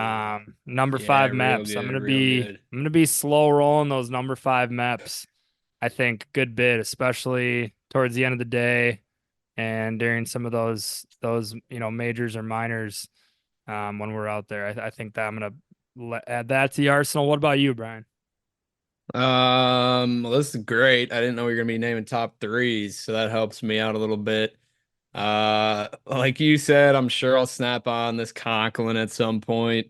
Number yeah, 5 real Mepps. good, I'm gonna real be good. I'm gonna be slow rolling those number 5 Mepps. I think good bit, especially towards the end of the day and during some of those majors or minors when we're out there. I think that I'm gonna add that to the arsenal. What about you, Brian? Well, this is great. I didn't know we were gonna be naming top threes, so that helps me out a little bit. Like you said, I'm sure I'll snap on this Conklin at some point.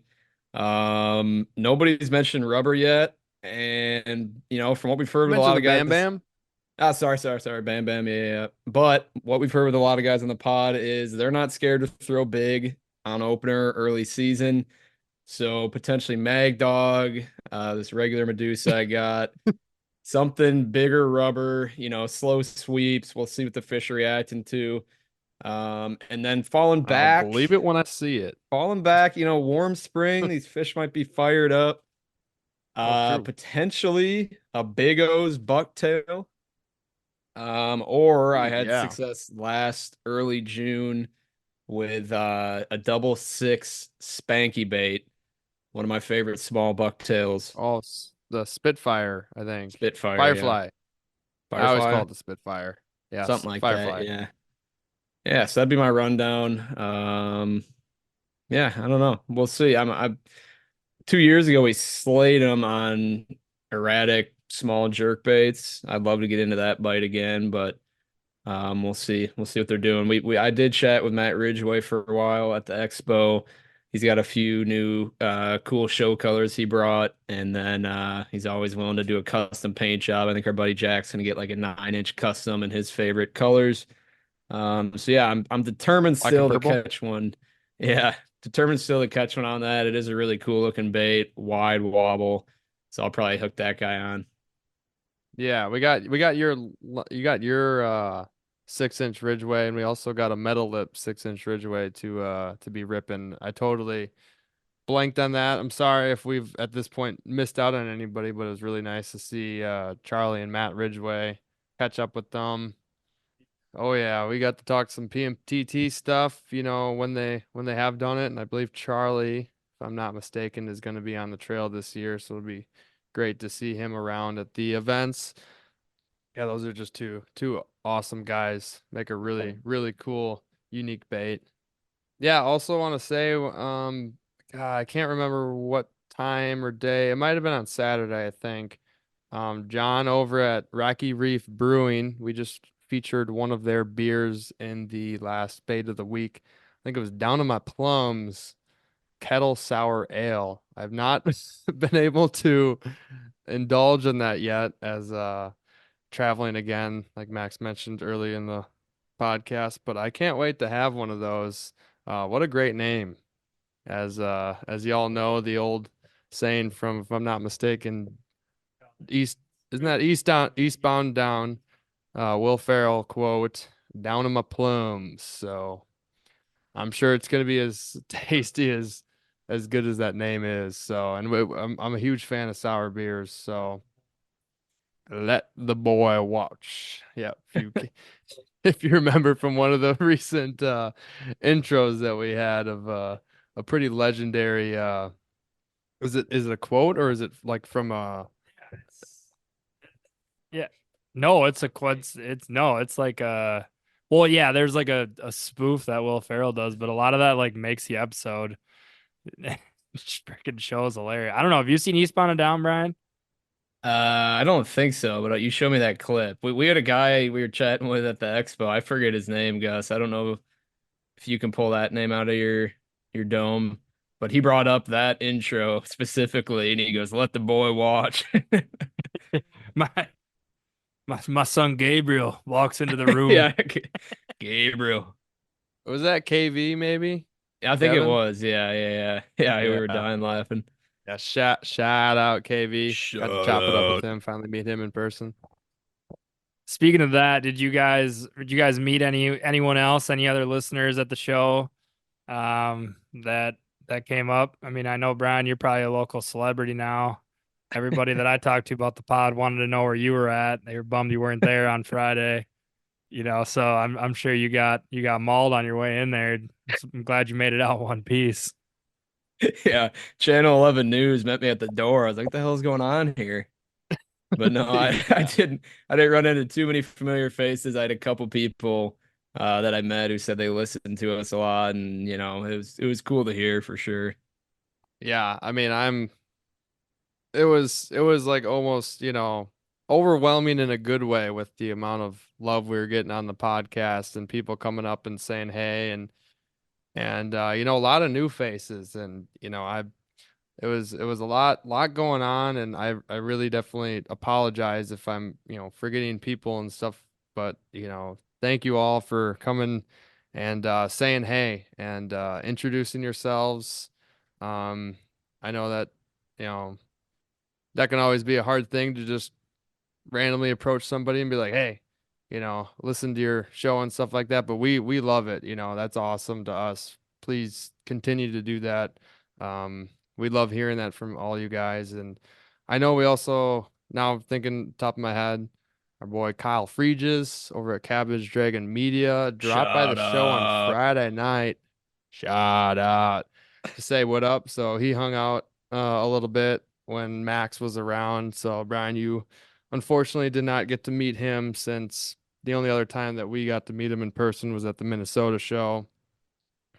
Nobody's mentioned rubber yet, and from what we've heard You with a lot mentioned the of guys, Bam Bam. sorry, Bam Bam, yeah. But what we've heard with a lot of guys on the pod is they're not scared to throw big on opener early season. So potentially Mag Dog, this regular Medusa I got, something bigger rubber, slow sweeps. We'll see what the fish are reacting to. And then I'll believe it when I see it. warm spring, these fish might be fired up. Oh, true. Potentially a Big O's bucktail. Or I Ooh, had yeah. success last early June with a double six spanky bait, one of my favorite small bucktails. Oh, the Spitfire, I think. Spitfire, yeah. Firefly. I always Firefly, call it the Spitfire. Yes, something like that, Firefly. yeah. Yeah, so that'd be my rundown. Yeah, I don't know. We'll see. I 2 years ago we slayed them on erratic small jerk baits. I'd love to get into that bite again, but we'll see. We'll see what they're doing. I did chat with Matt Ridgway for a while at the expo. He's got a few new cool show colors he brought, and then he's always willing to do a custom paint job. I think our buddy Jack's gonna get like a 9-inch custom in his favorite colors. So yeah, I'm determined Black and still to purple? catch one. Yeah, determined still to catch one on that. It is a really cool looking bait, wide wobble. So I'll probably hook that guy on. Yeah, you got your 6-inch Ridgeway, and we also got a metal lip 6-inch Ridgeway to be ripping. I totally blanked on that. I'm sorry if we've at this point missed out on anybody, but it was really nice to see Charlie and Matt Ridgway catch up with them. Oh yeah, we got to talk some PMTT stuff, when they have done it, and I believe Charlie, if I'm not mistaken, is going to be on the trail this year, so it'll be great to see him around at the events. Yeah, those are just two awesome guys. Make a really cool, unique bait. Yeah, also want to say, I can't remember what time or day. It might have been on Saturday, I think. John over at Rocky Reef Brewing, we just featured one of their beers in the last bait of the week. I think it was Down to My Plums. kettle sour ale. I've not been able to indulge in that yet as traveling again, like Max mentioned early in the podcast, but I can't wait to have one of those. What a great name. As y'all know, the old saying from, if I'm not mistaken, East isn't that Eastbound Down, Will Ferrell quote, down in my plums. So I'm sure it's gonna be as tasty as good as that name is. So, and I'm a huge fan of sour beers. So let the boy watch. Yeah, if you remember from one of the recent intros that we had of a pretty legendary is it a quote or is it like from Yeah. No, it's a quad. It's no, it's like a. Well, yeah, there's like a spoof that Will Ferrell does, but a lot of that like makes the episode. Freaking show is hilarious. I don't know. Have you seen Eastbound and Down, Brian? I don't think so, but you showed me that clip. We had a guy we were chatting with at the expo. I forget his name, Gus. I don't know if you can pull that name out of your dome, but he brought up that intro specifically, and he goes, "Let the boy watch." My my son Gabriel walks into the room. Yeah, Gabriel. was that KV maybe? I think it Kevin? was. Yeah. We were Yeah. dying laughing. Yeah, shout out KV. Got to Shout chop it up out. with him, finally meet him in person. Speaking of that, did you guys meet anyone else, any other listeners at the show that came up? I mean, I know Brian, you're probably a local celebrity now. Everybody that I talked to about the pod wanted to know where you were at. They were bummed you weren't there on Friday. So I'm sure you got mauled on your way in there. I'm glad you made it out one piece. Yeah, Channel 11 News met me at the door. I was like, "What the hell's going on here?" But no, I didn't run into too many familiar faces. I had a couple people that I met who said they listened to us a lot, and it was cool to hear for sure. Yeah, I mean, it was like almost, overwhelming in a good way with the amount of love we were getting on the podcast and people coming up and saying hey and a lot of new faces and it was a lot going on and I really definitely apologize if I'm, forgetting people and stuff, but thank you all for coming and saying hey and introducing yourselves. I know that, you know, that can always be a hard thing to just randomly approach somebody and be like, hey, listen to your show and stuff like that. But we love it. That's awesome to us. Please continue to do that. We love hearing that from all you guys. And I know we also, now thinking top of my head, our boy Kyle Fregis over at Cabbage Dragon Media dropped by the Shout show on out. Friday night. Shout out to say what up. So he hung out a little bit when Max was around. So Brian, you unfortunately did not get to meet him since the only other time that we got to meet him in person was at the Minnesota show.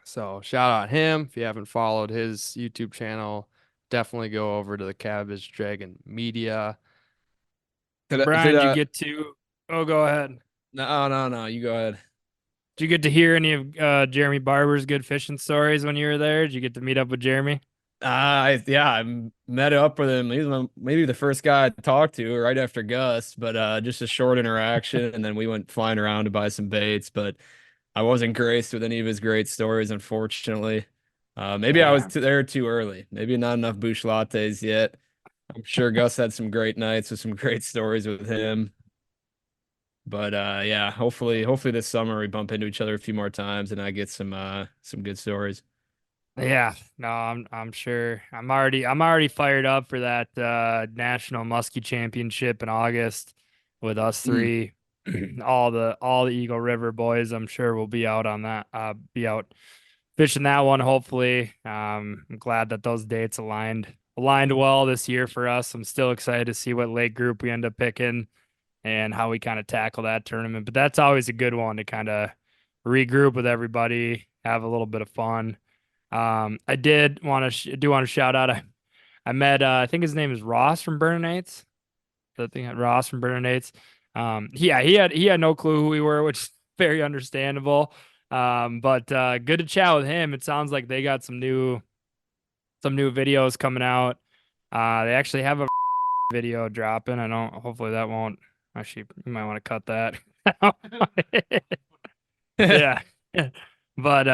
So shout out him. If you haven't followed his YouTube channel, definitely go over to the Cabbage Dragon Media. Brian, did you get to? Oh, go ahead. No. You go ahead. Did you get to hear any of Jeremy Barber's good fishing stories when you were there? Did you get to meet up with Jeremy? I met up with him. He was maybe the first guy I talked to right after Gus, but just a short interaction, and then we went flying around to buy some baits. But I wasn't graced with any of his great stories, unfortunately. Maybe I was there too early. Maybe not enough bush lattes yet. I'm sure Gus had some great nights with some great stories with him. But yeah, hopefully this summer we bump into each other a few more times and I get some good stories. Yeah, no, I'm sure. I'm already fired up for that national musky championship in August with us three. all the Eagle River boys, I'm sure will be out on that. Be out fishing that one. Hopefully, I'm glad that those dates aligned well this year for us. I'm still excited to see what lake group we end up picking and how we kind of tackle that tournament. But that's always a good one to kind of regroup with everybody, have a little bit of fun. I did want to shout out. I met I think his name is Ross from Burninates. I think Ross from Burninates. Yeah, he had no clue who we were, which is very understandable. But good to chat with him. It sounds like they got some new some new videos coming out. They actually have a video dropping. Hopefully that won't, actually, you might want to cut that. Yeah. But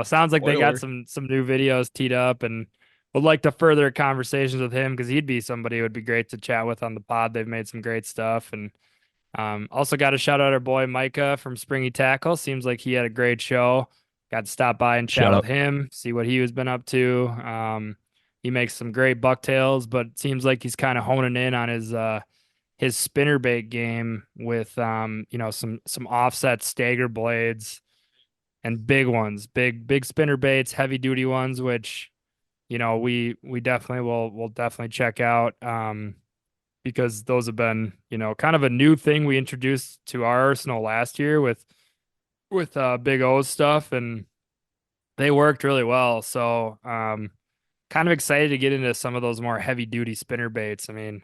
sounds like they got Spoiler. some new videos teed up, and would like to further conversations with him because he'd be somebody who would be great to chat with on the pod. They've made some great stuff. And also got to shout out our boy Micah from Springy Tackle. Seems like he had a great show. Got to stop by and chat Shout with out. him, see what he was been up to. He makes some great bucktails, but it seems like he's kind of honing in on his spinnerbait game with some offset stagger blades and big ones, big spinner baits, heavy duty ones, which we definitely will definitely check out because those have been kind of a new thing we introduced to our arsenal last year with Big O's stuff, and they worked really well. So kind of excited to get into some of those more heavy duty spinner baits. I mean,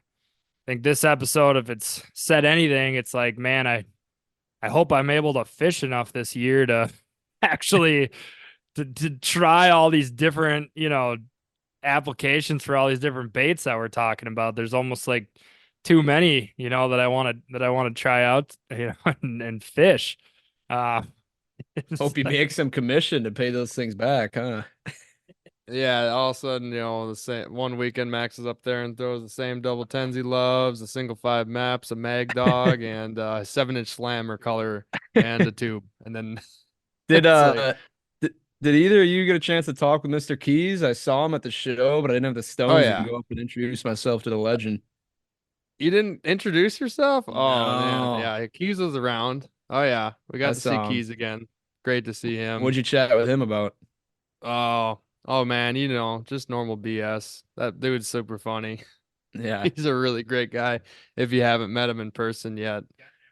I think this episode, if it's said anything, it's like, man, I hope I'm able to fish enough this year to actually to try all these different, applications for all these different baits that we're talking about. There's almost like too many, that I want to try out, and fish. Hope you make some commission to pay those things back, huh? Yeah, all of a sudden, the same one weekend Max is up there and throws the same double tens he loves, a single 5 maps, a mag dog, and a 7-inch slammer color and a tube. And then Did it's like, did either of you get a chance to talk with Mr. Keys? I saw him at the show, but I didn't have the oh stones to yeah, go up and introduce myself to the legend. you didn't introduce yourself? Oh man, No. yeah, Keys was around. Oh yeah, we I got to see saw him. Keys again. Great to see him. What'd you chat with him about? Oh man, just normal BS. That dude's super funny. Yeah. He's a really great guy. If you haven't met him in person yet,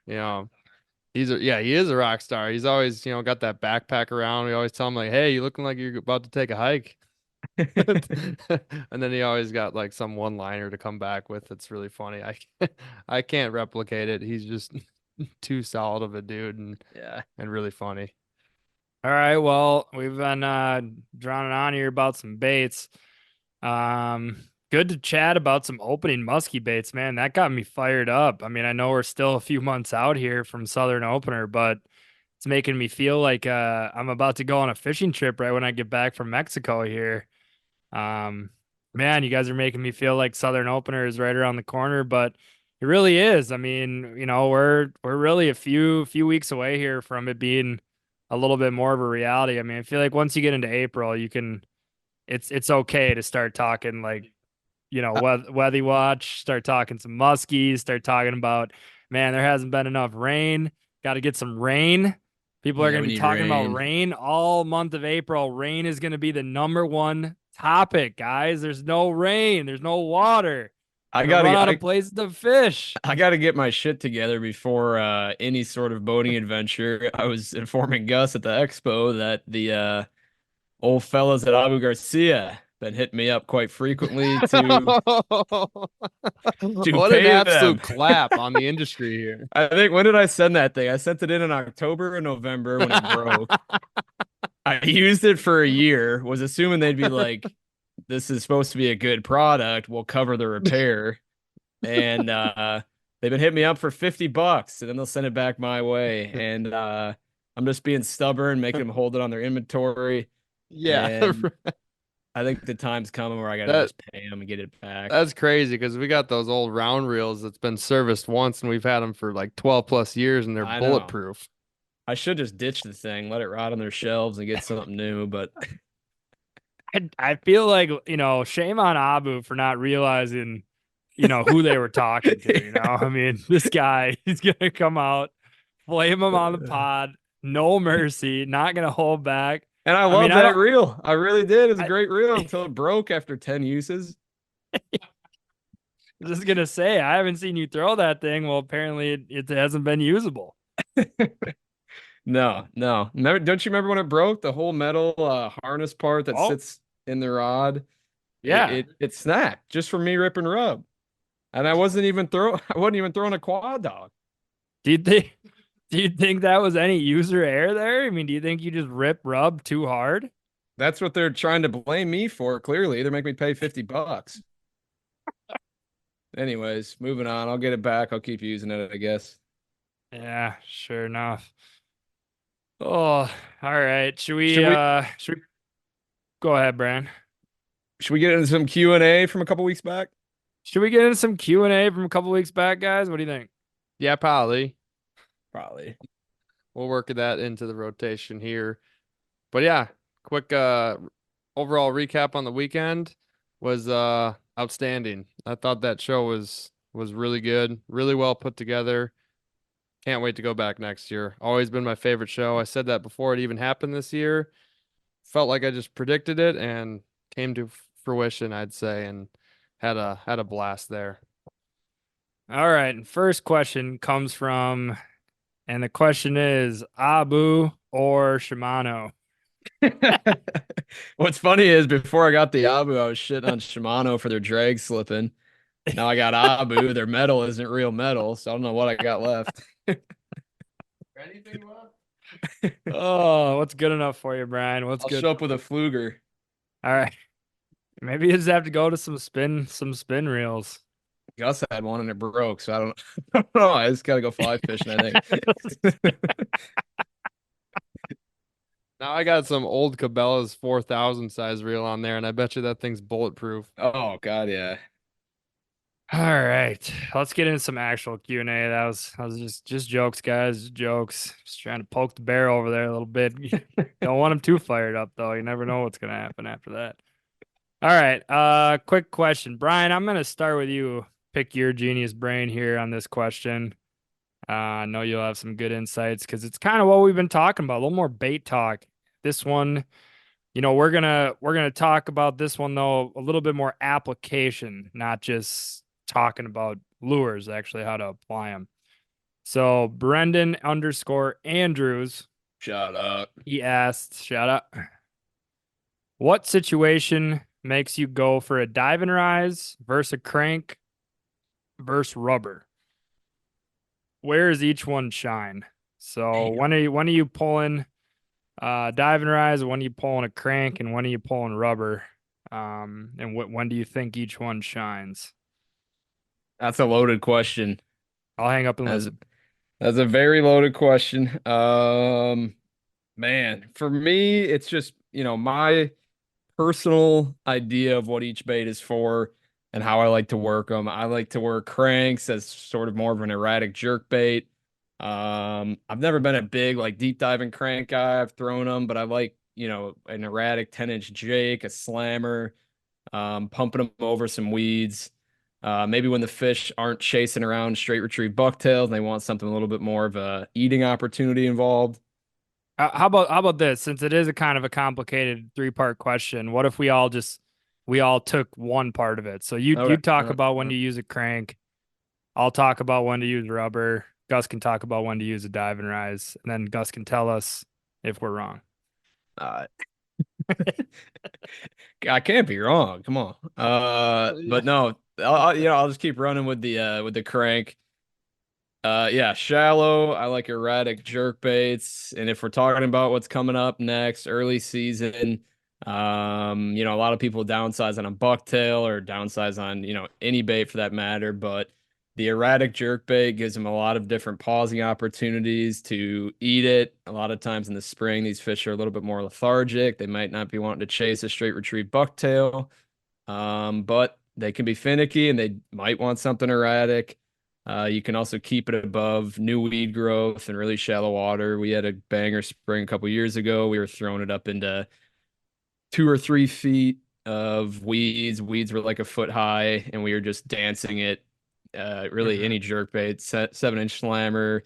you know, he is a rock star. He's always, got that backpack around. We always tell him like, "Hey, you looking like you're about to take a hike." And then he always got like some one-liner to come back with. It's really funny. I can't replicate it. He's just too solid of a dude Yeah. and really funny. All right, well, we've been droning on here about some baits. Good to chat about some opening musky baits, man. That got me fired up. I mean, I know we're still a few months out here from Southern Opener, but it's making me feel like I'm about to go on a fishing trip right when I get back from Mexico here. Man, you guys are making me feel like Southern Opener is right around the corner, but it really is. I mean, we're really a few weeks away here from it being a little bit more of a reality. I mean, I feel like once you get into April, it's okay to start talking like, weather watch, start talking some muskies, start talking about, man, there hasn't been enough rain. Got to get some rain. People are Yeah, going we to be need talking about rain. rain all month of April. Rain is going to be the number one topic, guys. There's no rain. There's no water. I Gonna run out gotta of places to fish. I gotta get my shit together before any sort of boating adventure. I was informing Gus at the expo that the old fellas at Abu Garcia been hitting me up quite frequently to What an pay them. absolute clap on the industry here. I think, when did I send that thing? I sent it in October or November when it broke. I used it for a year, was assuming they'd be like, this is supposed to be a good product, we'll cover the repair. And they've been hitting me up for $50 and then they'll send it back my way. And I'm just being stubborn, making them hold it on their inventory. Yeah. And I think the time's coming where I gotta just pay them and get it back. That's crazy because we got those old round reels that's been serviced once and we've had them for like 12 plus years and they're I know. bulletproof. I should just ditch the thing, let it rot on their shelves and get something new, but I feel like, shame on Abu for not realizing, who they were talking to, I mean, this guy, he's going to come out, flame him on the pod, no mercy, not going to hold back. and I mean, love I that don't- reel. I really did. It was a great reel until it broke after 10 uses. I'm just going to say, I haven't seen you throw that thing. Well, apparently it hasn't been usable. No. Don't you remember when it broke? The whole metal harness part that Oh. sits in the rod. Yeah. It snapped just from me ripping rub. And I wasn't even throwing a quad dog. Do you think that was any user error there? I mean, do you think you just rip rub too hard? That's what they're trying to blame me for. Clearly, they're making me pay $50. Anyways, moving on. I'll get it back. I'll keep using it, I guess. Yeah, sure enough. Oh, all right. Should we Should we go ahead, Brian? should we get into some Q&A from a couple weeks back? Should we get into some Q&A from a couple weeks back, guys? What do you think? Yeah, probably. Probably. We'll work that into the rotation here. But yeah, quick overall recap on the weekend was outstanding. I thought that show was really good, really well put together. Can't wait to go back next year. Always been my favorite show. I said that before it even happened this year. Felt like I just predicted it and came to fruition, I'd say, and had a blast there. All right. And first question comes from, and the question is Abu or Shimano? What's funny is before I got the Abu, I was shitting on Shimano for their drag slipping. Now I got Abu. Their metal isn't real metal, so I don't know what I got left. Anything left? Oh, what's good enough for you, Brian? What's I'll good? show up with a Fluger. All right. Maybe you just have to go to some spin reels. Gus had one and it broke, so I don't, I don't know. I just gotta go fly fishing, I think. Now I got some old Cabela's 4,000 size reel on there, and I bet you that thing's bulletproof. Oh God, yeah. All right, let's get into some actual Q&A. That was just jokes, guys, jokes. Just trying to poke the bear over there a little bit. Don't want him too fired up though. You never know what's gonna happen after that. All right, quick question, Brian. I'm gonna start with you. Pick your genius brain here on this question. I know you'll have some good insights because it's kind of what we've been talking about. A little more bait talk. This one, we're gonna talk about this one though a little bit more application, not just talking about lures, actually how to apply them. So Brendan_Andrews, Shut up. he asked, shout out, what situation makes you go for a dive and rise versus a crank versus rubber? Where does each one shine? So when are you pulling dive and rise, when are you pulling a crank, and when are you pulling rubber? And when do you think each one shines? That's a loaded question. I'll hang up and That's, listen. that's a very loaded question. Man, for me, it's just, my personal idea of what each bait is for and how I like to work them. I like to work cranks as sort of more of an erratic jerk bait. I've never been a big like deep diving crank guy. I've thrown them, but I like, an erratic 10-inch Jake, a slammer, pumping them over some weeds. Maybe when the fish aren't chasing around straight retrieve bucktails and they want something a little bit more of a eating opportunity involved. How about this? Since it is a kind of a complicated three-part question, what if we all took one part of it? So you Okay. talk about when to use a crank. I'll talk about when to use rubber. Gus can talk about when to use a dive and rise, and then Gus can tell us if we're wrong. I can't be wrong. Come on. But no, I'll just keep running with the crank. Yeah, shallow. I like erratic jerk baits. And if we're talking about what's coming up next, early season, a lot of people downsize on a bucktail or downsize on, any bait for that matter. But the erratic jerk bait gives them a lot of different pausing opportunities to eat it. A lot of times in the spring, these fish are a little bit more lethargic. They might not be wanting to chase a straight retrieve bucktail, but they can be finicky and they might want something erratic. You can also keep it above new weed growth and really shallow water. We had a banger spring a couple years ago. We were throwing it up into 2 or 3 feet of weeds. Weeds were like a foot high, and we were just dancing it. Really any jerk bait, 7-inch slammer,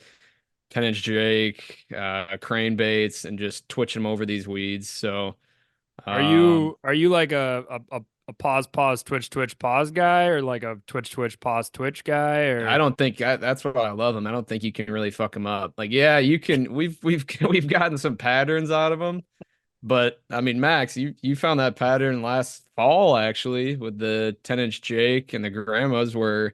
10-inch Jake, crane baits, and just twitching them over these weeds. So, Are you like a pause twitch pause guy, or like a twitch pause twitch guy? Or I don't think that's why I love them. I don't think you can really fuck them up. Like, yeah, you can. We've gotten some patterns out of them, but I mean, Max, you found that pattern last fall actually with the 10-inch Jake and the grandmas, where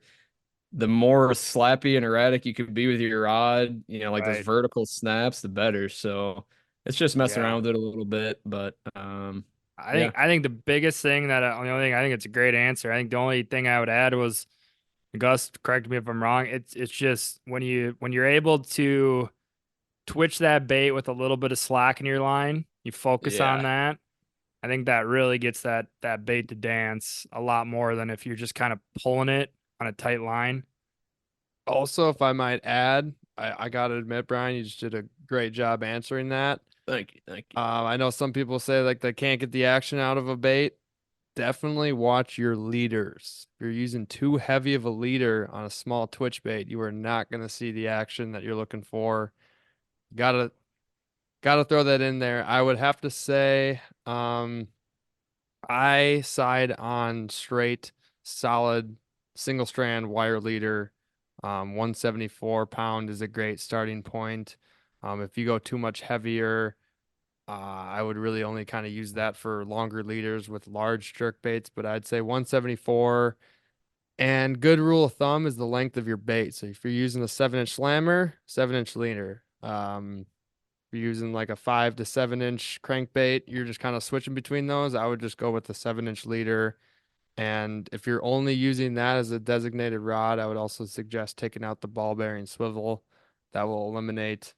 the more slappy and erratic you could be with your rod, like those Right. vertical snaps, the better. So, It's just messing Yeah. around with it a little bit, but yeah, I think the biggest thing that the only thing I think it's a great answer. I think the only thing I would add was Gus, correct me if I'm wrong. It's just when you're able to twitch that bait with a little bit of slack in your line, you focus on yeah. that. I think that really gets that bait to dance a lot more than if you're just kind of pulling it on a tight line. Also, if I might add, I gotta admit, Brian, you just did a great job answering that. Thank you, thank you. I know some people say like they can't get the action out of a bait. Definitely watch your leaders. If you're using too heavy of a leader on a small twitch bait, you are not going to see the action that you're looking for. Gotta throw that in there. I would have to say, I side on straight, solid, single strand wire leader. 174 pound is a great starting point. If you go too much heavier, I would really only kind of use that for longer leaders with large jerk baits, but I'd say 174. And good rule of thumb is the length of your bait. So if you're using a 7-inch slammer, 7-inch leader. If you're using like a 5 to 7-inch crankbait, you're just kind of switching between those. I would just go with the 7-inch leader. And if you're only using that as a designated rod, I would also suggest taking out the ball bearing swivel. That will eliminate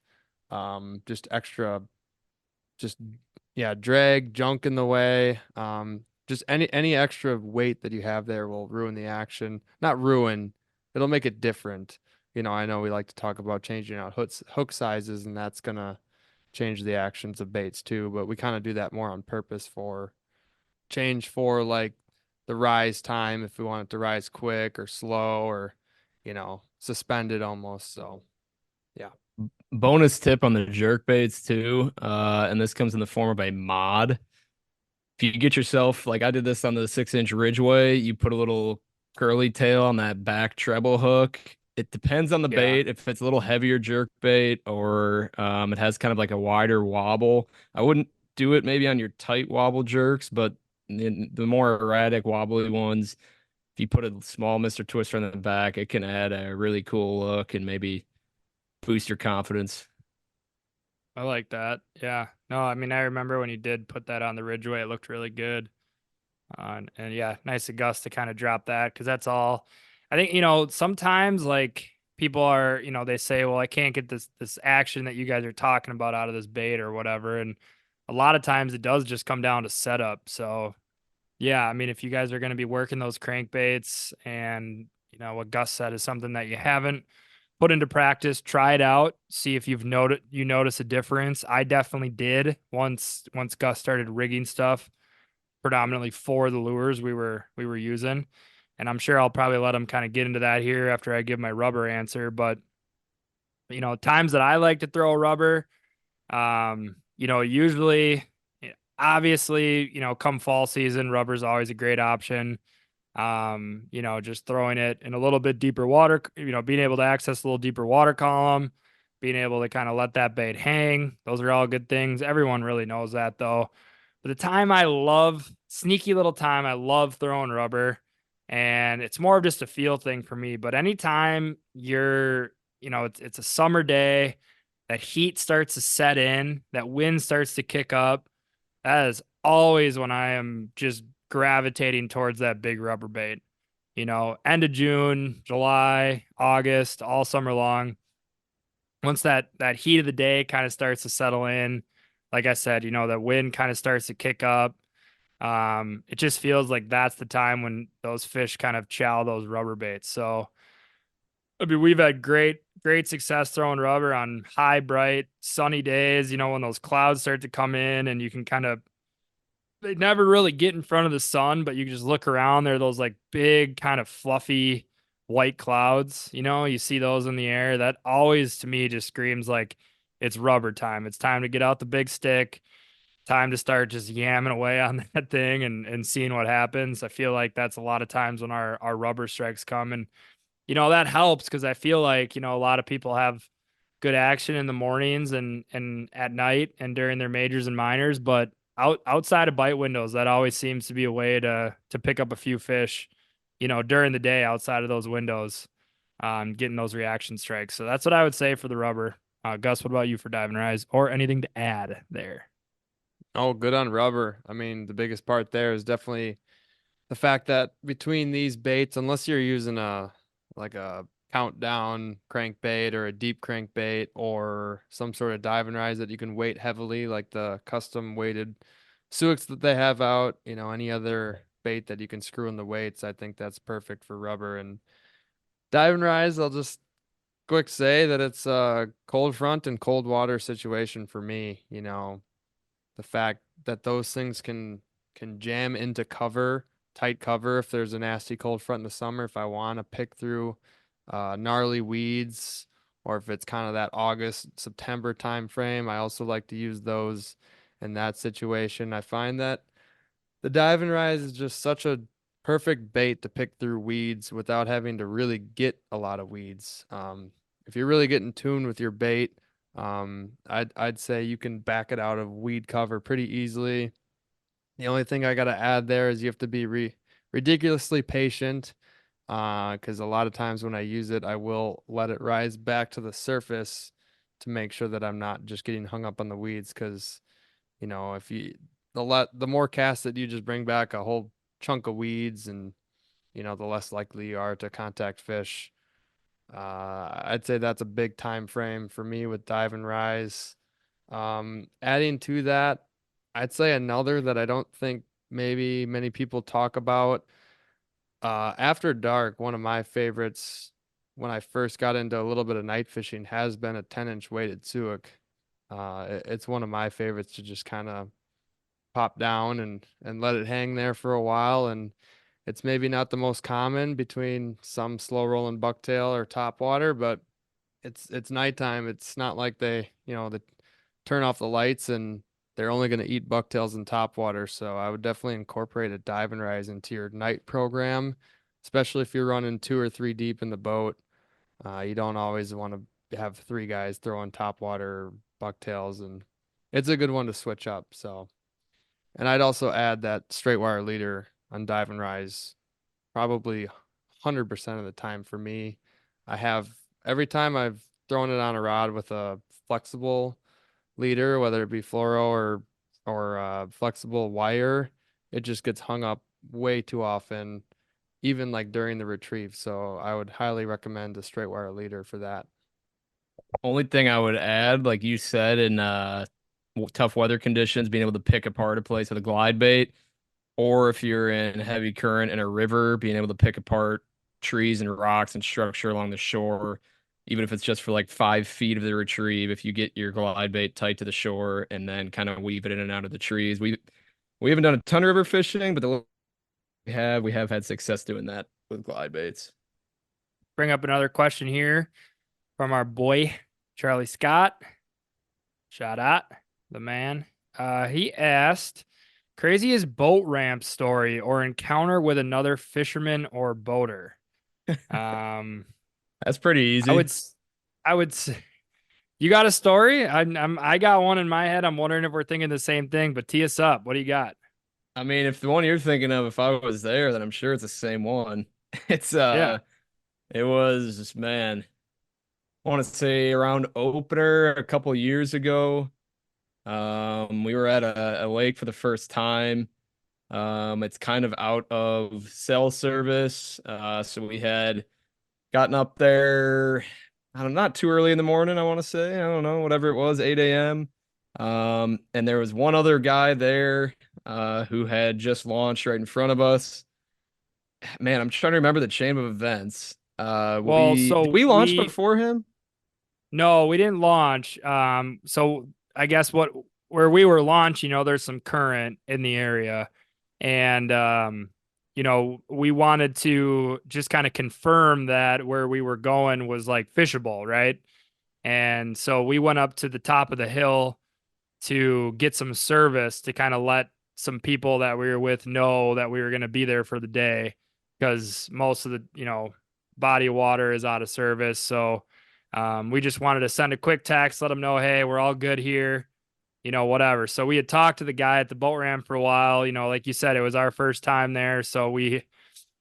just extra, just yeah, drag, junk in the way. Just any extra weight that you have there will ruin the action. Not ruin, it'll make it different. I know we like to talk about changing out hook sizes, and that's gonna change the actions of baits too, but we kind of do that more on purpose for change for like the rise time if we want it to rise quick or slow or suspended almost. So yeah. Bonus tip on the jerk baits too, and this comes in the form of a mod. If you get yourself, like I did this on the 6-inch Ridgeway, you put a little curly tail on that back treble hook. It depends on the Yeah. bait. If it's a little heavier jerk bait or it has kind of like a wider wobble, I wouldn't do it maybe on your tight wobble jerks, but the more erratic wobbly ones, if you put a small Mr. Twister on the back, it can add a really cool look and maybe boost your confidence. I like that. Yeah. No, I mean, I remember when you did put that on the Ridgeway, it looked really good. And yeah, nice of Gus to kind of drop that because that's all. I think, sometimes like people are, they say, well, I can't get this action that you guys are talking about out of this bait or whatever. And a lot of times it does just come down to setup. So yeah, I mean, if you guys are going to be working those crankbaits and, what Gus said is something that you haven't put into practice, try it out, see if you notice a difference. I definitely did once Gus started rigging stuff predominantly for the lures we were using. And I'm sure I'll probably let him kind of get into that here after I give my rubber answer. But times that I like to throw a rubber, usually obviously, come fall season, rubber's always a great option. Just throwing it in a little bit deeper water, being able to access a little deeper water column, being able to kind of let that bait hang. Those are all good things. Everyone really knows that though. But the time I love, sneaky little time, I love throwing rubber. And it's more of just a feel thing for me. But anytime it's a summer day, that heat starts to set in, that wind starts to kick up. That is always when I am just gravitating towards that big rubber bait. End of June, July, August, all summer long. Once that heat of the day kind of starts to settle in, like I said, the wind kind of starts to kick up. It just feels like that's the time when those fish kind of chow those rubber baits. So, I mean, we've had great success throwing rubber on high, bright, sunny days, when those clouds start to come in and you can they never really get in front of the sun, but you can just look around. They're those like big, kind of fluffy white clouds. You see those in the air. That always to me just screams like it's rubber time. It's time to get out the big stick, time to start just yamming away on that thing and seeing what happens. I feel like that's a lot of times when our rubber strikes come. And, that helps because I feel like, a lot of people have good action in the mornings and at night and during their majors and minors, but outside of bite windows, that always seems to be a way to pick up a few fish, during the day outside of those windows, getting those reaction strikes. So that's what I would say for the rubber. Gus, what about you for diving rise or anything to add there? Oh, good on rubber. I mean, the biggest part there is definitely the fact that between these baits, unless you're using a countdown crankbait or a deep crankbait or some sort of dive and rise that you can weight heavily, like the custom weighted suics that they have out, any other bait that you can screw in the weights, I think that's perfect for rubber. And dive and rise, I'll just quick say that it's a cold front and cold water situation for me. The fact that those things can jam into cover, tight cover if there's a nasty cold front in the summer, if I want to pick through gnarly weeds, or if it's kind of that August, September time frame. I also like to use those in that situation. I find that the dive and rise is just such a perfect bait to pick through weeds without having to really get a lot of weeds. If you're really getting tuned with your bait, I'd say you can back it out of weed cover pretty easily. The only thing I gotta add there is you have to be ridiculously patient, because a lot of times when I use it, I will let it rise back to the surface to make sure that I'm not just getting hung up on the weeds. Because if you the more casts that you just bring back a whole chunk of weeds, and the less likely you are to contact fish. I'd say that's a big time frame for me with dive and rise. Adding to that, I'd say another that I don't think maybe many people talk about. After dark, one of my favorites when I first got into a little bit of night fishing has been a 10-inch weighted suic. It's one of my favorites to just kind of pop down and let it hang there for a while. And it's maybe not the most common between some slow rolling bucktail or topwater, but it's nighttime. It's not like they turn off the lights and they're only going to eat bucktails and topwater. So I would definitely incorporate a dive and rise into your night program, especially if you're running 2 or 3 deep in the boat. You don't always want to have 3 guys throwing topwater bucktails, and it's a good one to switch up. So, and I'd also add that straight wire leader on dive and rise probably 100% of the time for me. I have every time I've thrown it on a rod with a flexible leader, whether it be fluoro or flexible wire, it just gets hung up way too often, even like during the retrieve. So I would highly recommend a straight wire leader for that. Only thing I would add, like you said, in tough weather conditions, being able to pick apart a place with a glide bait, or if you're in heavy current in a river, being able to pick apart trees and rocks and structure along the shore, even if it's just for like 5 feet of the retrieve, if you get your glide bait tight to the shore and then kind of weave it in and out of the trees. We haven't done a ton of river fishing, but we have had success doing that with glide baits. Bring up another question here from our boy Charlie Scott. Shout out the man. He asked, craziest boat ramp story or encounter with another fisherman or boater. That's pretty easy. I would say, you got a story? I got one in my head. I'm wondering if we're thinking the same thing, but tee us up. What do you got? I mean, if the one you're thinking of, if I was there, then I'm sure it's the same one. It's Yeah. it was, man, I want to say around opener a couple years ago. We were at a lake for the first time. It's kind of out of cell service. So we had gotten up there, I don't know, not too early in the morning, I want to say. I don't know, whatever it was, 8 a.m. And there was one other guy there who had just launched right in front of us. Man, I'm trying to remember the chain of events. Well, Did so we launch before him? no, we didn't launch. So I guess where we were launched, there's some current in the area. And we wanted to just kind of confirm that where we were going was like fishable, right? And so we went up to the top of the hill to get some service to kind of let some people that we were with know that we were going to be there for the day, because most of the, body of water is out of service. So we just wanted to send a quick text, let them know, hey, we're all good here, whatever. So we had talked to the guy at the boat ramp for a while, like you said, it was our first time there. So we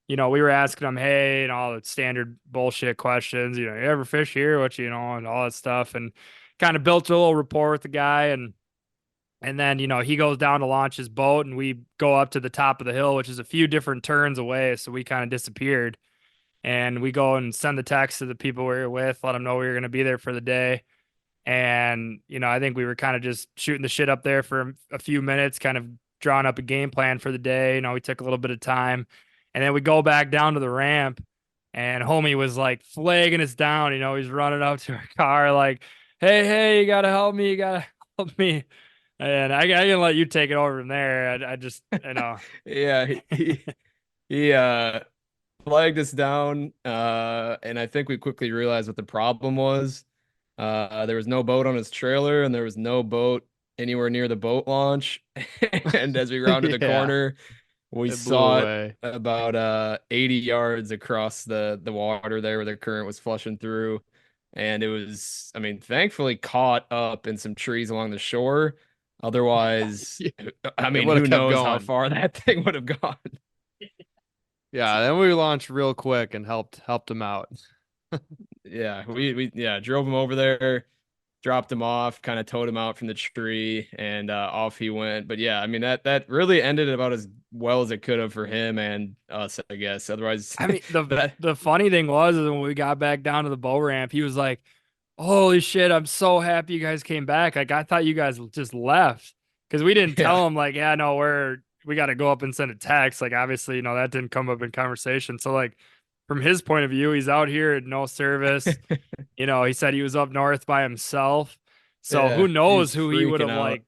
were asking him, hey, and all the standard bullshit questions, you ever fish here? What, and all that stuff. And kind of built a little rapport with the guy, and then, he goes down to launch his boat, and we go up to the top of the hill, which is a few different turns away. So we kind of disappeared, and we go and send the text to the people we were with, let them know we were going to be there for the day. And, I think we were kind of just shooting the shit up there for a few minutes, kind of drawing up a game plan for the day. We took a little bit of time, and then we go back down to the ramp, and homie was like flagging us down. He's running up to our car like, hey, you got to help me. You got to help me. And I can let you take it over from there. I just, Yeah, he flagged us down, and I think we quickly realized what the problem was. There was no boat on his trailer, and there was no boat anywhere near the boat launch. And as we rounded the Yeah. corner, we It blew saw away. it about 80 yards across the water there where the current was flushing through. And it was, I mean, thankfully caught up in some trees along the shore. Otherwise, Yeah. I It mean, would've who kept knows how going. far that thing would have gone. Yeah, then we launched real quick and helped him out. Yeah, we drove him over there, dropped him off, kind of towed him out from the tree, and off he went. But yeah, I mean that really ended about as well as it could have for him and us, I guess. Otherwise, I mean, that the funny thing was is when we got back down to the bow ramp, he was like, "Holy shit, I'm so happy you guys came back. Like I thought you guys just left." Because we didn't yeah, tell him like, "Yeah, no, we got to go up and send a text." Like obviously, that didn't come up in conversation. So like from his point of view, he's out here at no service. He said he was up north by himself. So yeah, who he was knows who he would freaking have out. like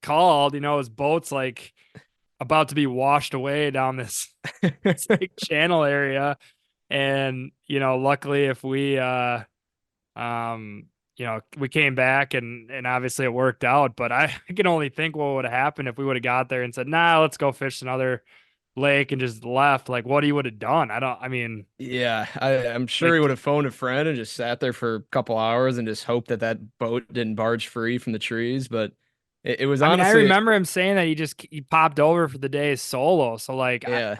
called, his boat's like about to be washed away down this like channel area. And, luckily if we we came back and obviously it worked out, but I can only think what would have happened if we would have got there and said, nah, let's go fish another lake and just left. Like what he would have done. I mean, Yeah, I'm sure he like, would have phoned a friend and just sat there for a couple hours and just hoped that boat didn't barge free from the trees. But it was I honestly, remember him saying that he popped over for the day solo. So like, yeah.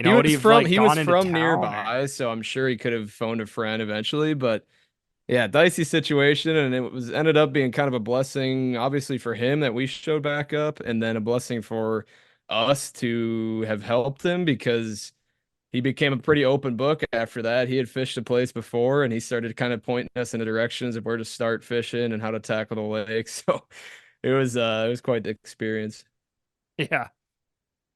would he have like He was gone into from town or? nearby, so I'm sure he could have phoned a friend eventually. But yeah, dicey situation, and it was ended up being kind of a blessing, obviously for him that we showed back up, and then a blessing for us to have helped him because he became a pretty open book after that. He had fished a place before, and he started kind of pointing us in the directions of where to start fishing and how to tackle the lake. So it was quite the experience. Yeah.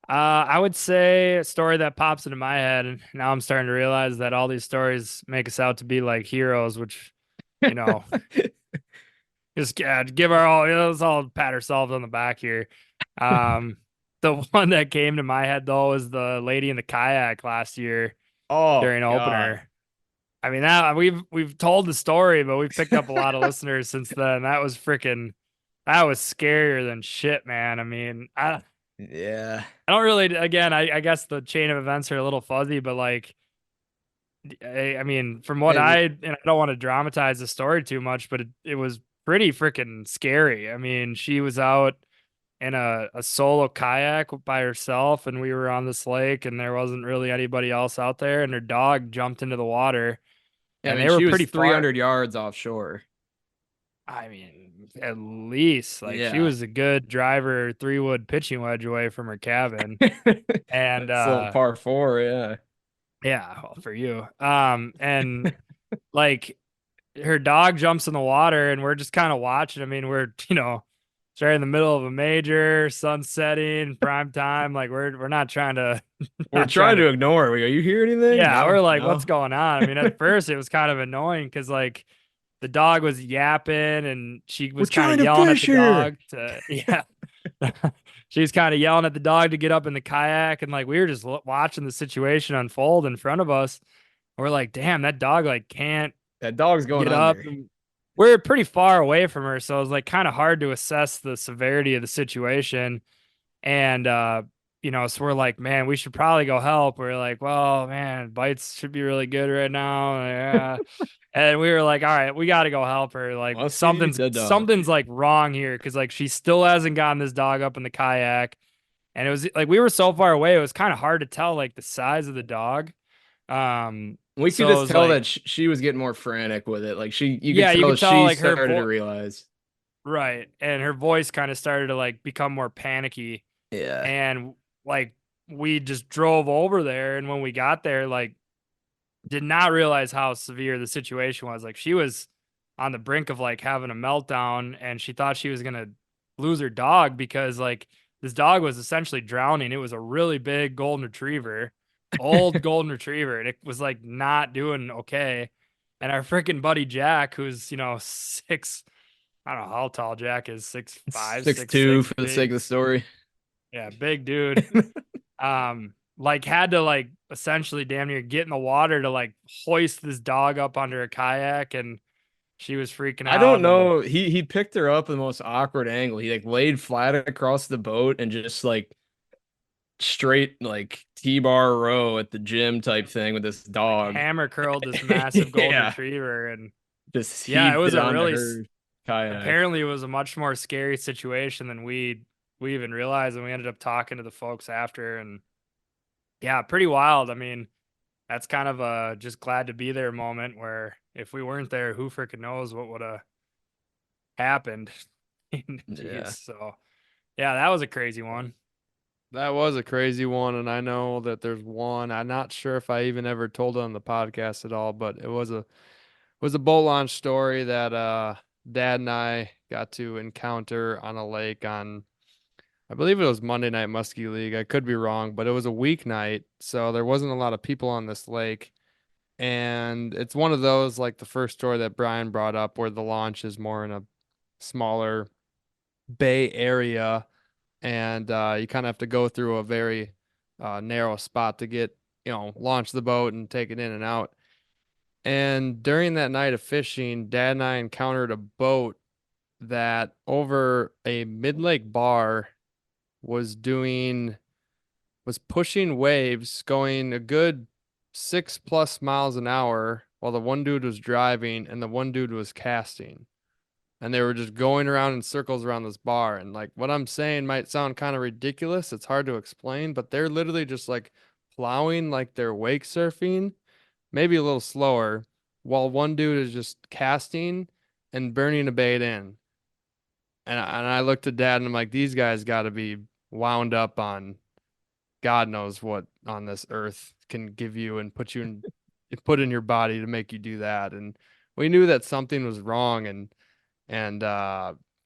I would say a story that pops into my head, and now I'm starting to realize that all these stories make us out to be like heroes, which, you know, just give our all, let's all pat ourselves on the back here. Um, the one that came to my head though is the lady in the kayak last year Oh during God. opener. I mean, that we've told the story, but we've picked up a lot of listeners since then. That was scarier than shit, man. I mean, Yeah. I don't really, again, I guess the chain of events are a little fuzzy, but like, I mean, from what and I don't want to dramatize the story too much, but it was pretty freaking scary. I mean, she was out in a solo kayak by herself, and we were on this lake, and there wasn't really anybody else out there, and her dog jumped into the water, I and mean, they were she was pretty far. 300 yards offshore. I mean, at least like she Yeah. was a good driver, 3-wood pitching wedge away from her cabin. And That's a par four, yeah. yeah, well, for you. And like her dog jumps in the water and we're just kind of watching. I mean, we're, it's right in the middle of a major, sun setting, prime time. Like we're not trying to We're not trying trying to to ignore. Are you hear anything? yeah, we're No, like, what's no. going on? I mean, at first it was kind of annoying because like the dog was yapping and she We're was kind trying of to yelling at fish the here. dog to yeah. She was kind of yelling at the dog to get up in the kayak, and like we were just watching the situation unfold in front of us. We're like, damn, that dog like can't That dog's going get up. under. And we're pretty far away from her, so it was like kind of hard to assess the severity of the situation. And so we're like, man, we should probably go help. We're like, well, man, bites should be really good right now. Yeah. And we were like, all right, we got to go help her. Like Musky something's the dog. something's like wrong here because like she still hasn't gotten this dog up in the kayak. And it was like we were so far away, it was kind of hard to tell like the size of the dog. We could So it just was tell like, that she was getting more frantic with it. Like you could yeah, you tell could tell she like her started to voice, realize. right, and her voice kind of started to like become more panicky, Yeah. and like we just drove over there, and when we got there, like did not realize how severe the situation was. Like she was on the brink of like having a meltdown, and she thought she was gonna lose her dog because like this dog was essentially drowning. It was a really big golden retriever, old golden retriever, and it was like not doing okay. And our freaking buddy Jack, who's six, I don't know how tall Jack is, 6'5", 6'2" 6'6", for the sake big, of the story. yeah, big dude. Like had to like essentially damn near get in the water to like hoist this dog up under a kayak, and she was freaking I don't out. And know. He picked her up in the most awkward angle. He like laid flat across the boat and just like straight like T-bar row at the gym type thing with this like dog. hammer curled this massive golden Yeah. retriever. And Just yeah, it heaved was it a onto really her kayak. apparently it was a much more scary situation than we even realized. And we ended up talking to the folks after, and yeah, pretty wild. I mean, that's kind of a just glad to be there moment where if we weren't there, who freaking knows what would have happened. Jeez. Yeah. So yeah, that was a crazy one. That was a crazy one, and I know that there's one. I'm not sure if I even ever told it on the podcast at all, but it was a boat launch story that Dad and I got to encounter on a lake on, I believe it was Monday Night Musky League. I could be wrong, but it was a weeknight, so there wasn't a lot of people on this lake. And it's one of those like the first story that Brian brought up where the launch is more in a smaller bay area, and you kind of have to go through a very narrow spot to get, launch the boat and take it in and out. And during that night of fishing, Dad and I encountered a boat that over a mid-lake bar was doing was pushing waves going a good 6+ miles an hour while the one dude was driving and the one dude was casting. And they were just going around in circles around this bar. And like what I'm saying might sound kind of ridiculous. It's hard to explain, but they're literally just like plowing like they're wake surfing, maybe a little slower, while one dude is just casting and burning a bait in. And I looked at Dad and I'm like, these guys got to be wound up on God knows what on this earth can give you and put in your body to make you do that. And we knew that something was wrong, and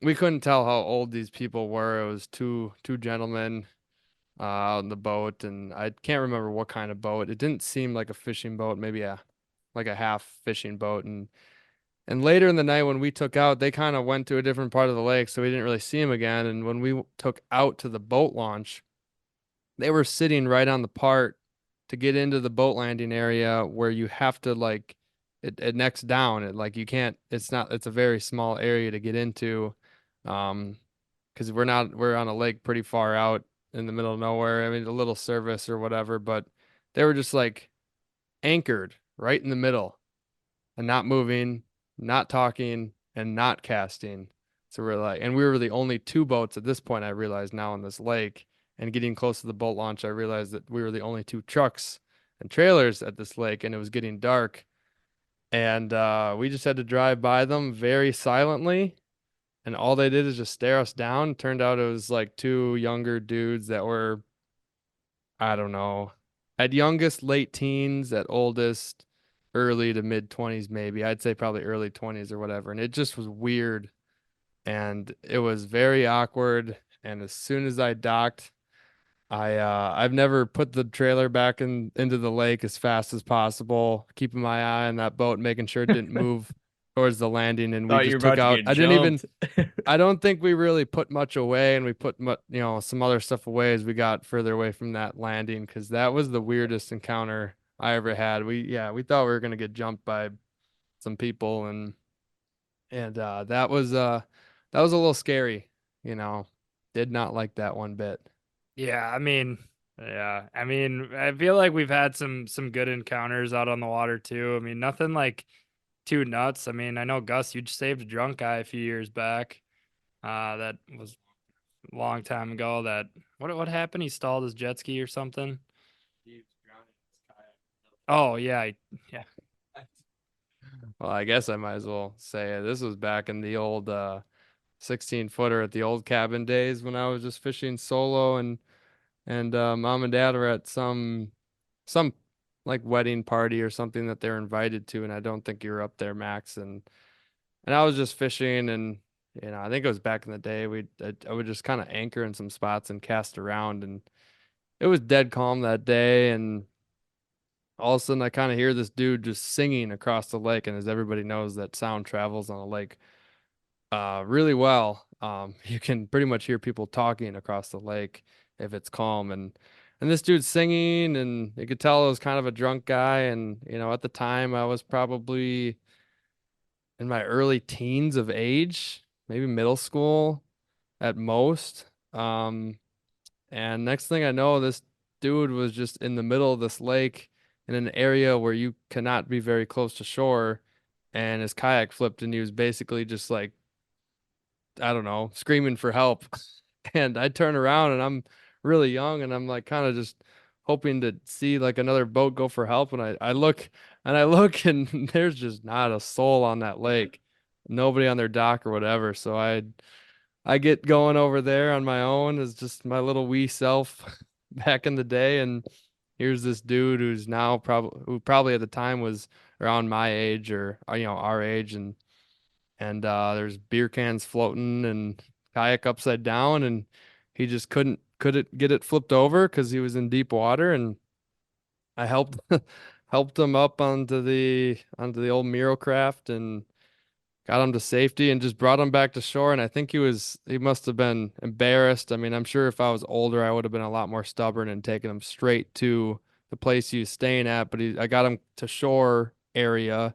we couldn't tell how old these people were. It was two gentlemen out in the boat, and I can't remember what kind of boat. It didn't seem like a fishing boat, maybe like a half fishing boat. And later in the night when we took out, they kind of went to a different part of the lake, so we didn't really see them again. And when we took out to the boat launch, they were sitting right on the part to get into the boat landing area where you have to like it necks down. It like you can't, it's a very small area to get into. Because we're on a lake pretty far out in the middle of nowhere. I mean, a little service or whatever, but they were just like anchored right in the middle and not moving, not talking, and not casting. So we're like, and we were the only two boats at this point, I realized now on this lake. And getting close to the boat launch, I realized that we were the only two trucks and trailers at this lake, and it was getting dark. And we just had to drive by them very silently. And all they did is just stare us down. Turned out it was like two younger dudes that were, I don't know, at youngest late teens, at oldest early to mid 20s, maybe. I'd say probably early 20s or whatever. And it just was weird. And it was very awkward. And as soon as I docked, I've never put the trailer back into the lake as fast as possible, keeping my eye on that boat, making sure it didn't move towards the landing, and we Thought you were just took about to out. get jumped. I don't think we really put much away, and we put some other stuff away as we got further away from that landing, because that was the weirdest encounter I ever had. We thought we were gonna get jumped by some people, and that was a little scary, Did not like that one bit. Yeah, I mean, I feel like we've had some good encounters out on the water too. I mean, nothing like too nuts. I mean, I know Gus, you saved a drunk guy a few years back. That was a long time ago. That what happened? He stalled his jet ski or something. Oh yeah, yeah. Well, I guess I might as well say it. This was back in the old 16 footer at the old cabin days when I was just fishing solo, and mom and dad were at some like wedding party or something that they were invited to, and I don't think you were up there, Max. And I was just fishing, and I think it was back in the day. I would just kind of anchor in some spots and cast around, and it was dead calm that day, and all of a sudden I kind of hear this dude just singing across the lake, and as everybody knows, that sound travels on a lake really well. You can pretty much hear people talking across the lake if it's calm, and this dude's singing, and you could tell it was kind of a drunk guy, and at the time I was probably in my early teens of age, maybe middle school at most. And next thing I know, this dude was just in the middle of this lake in an area where you cannot be very close to shore, and his kayak flipped, and he was basically just like, I don't know, screaming for help. And I turn around, and I'm really young, and I'm like kind of just hoping to see like another boat go for help. And I look and I look, and there's just not a soul on that lake, nobody on their dock or whatever. So I get going over there on my own as just my little wee self back in the day. And here's this dude who's now who probably at the time was around my age or our age, and there's beer cans floating and kayak upside down, and he just couldn't get it flipped over because he was in deep water, and I helped helped him up onto the old Miro craft and got him to safety and just brought him back to shore. And I think he must have been embarrassed. I mean, I'm sure if I was older, I would have been a lot more stubborn and taken him straight to the place he was staying at. But I got him to shore area.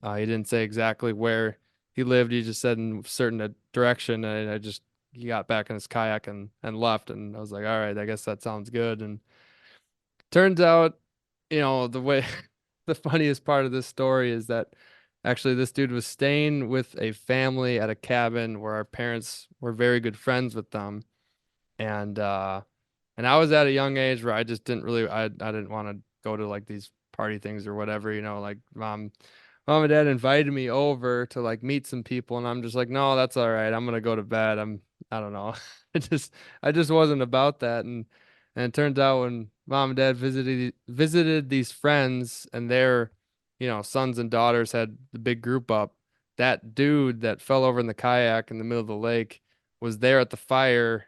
He didn't say exactly where he lived. He just said in a certain direction, and he got back in his kayak and left. And I was like, all right, I guess that sounds good. And turns out, the way the funniest part of this story is that actually this dude was staying with a family at a cabin where our parents were very good friends with them. And I was at a young age where I just didn't really I didn't want to go to like these party things or whatever, like mom and dad invited me over to like meet some people, and I'm just like, no, that's all right. I'm gonna go to bed. I don't know. I just wasn't about that. And it turns out when mom and dad visited these friends and their, sons and daughters had the big group up, that dude that fell over in the kayak in the middle of the lake was there at the fire.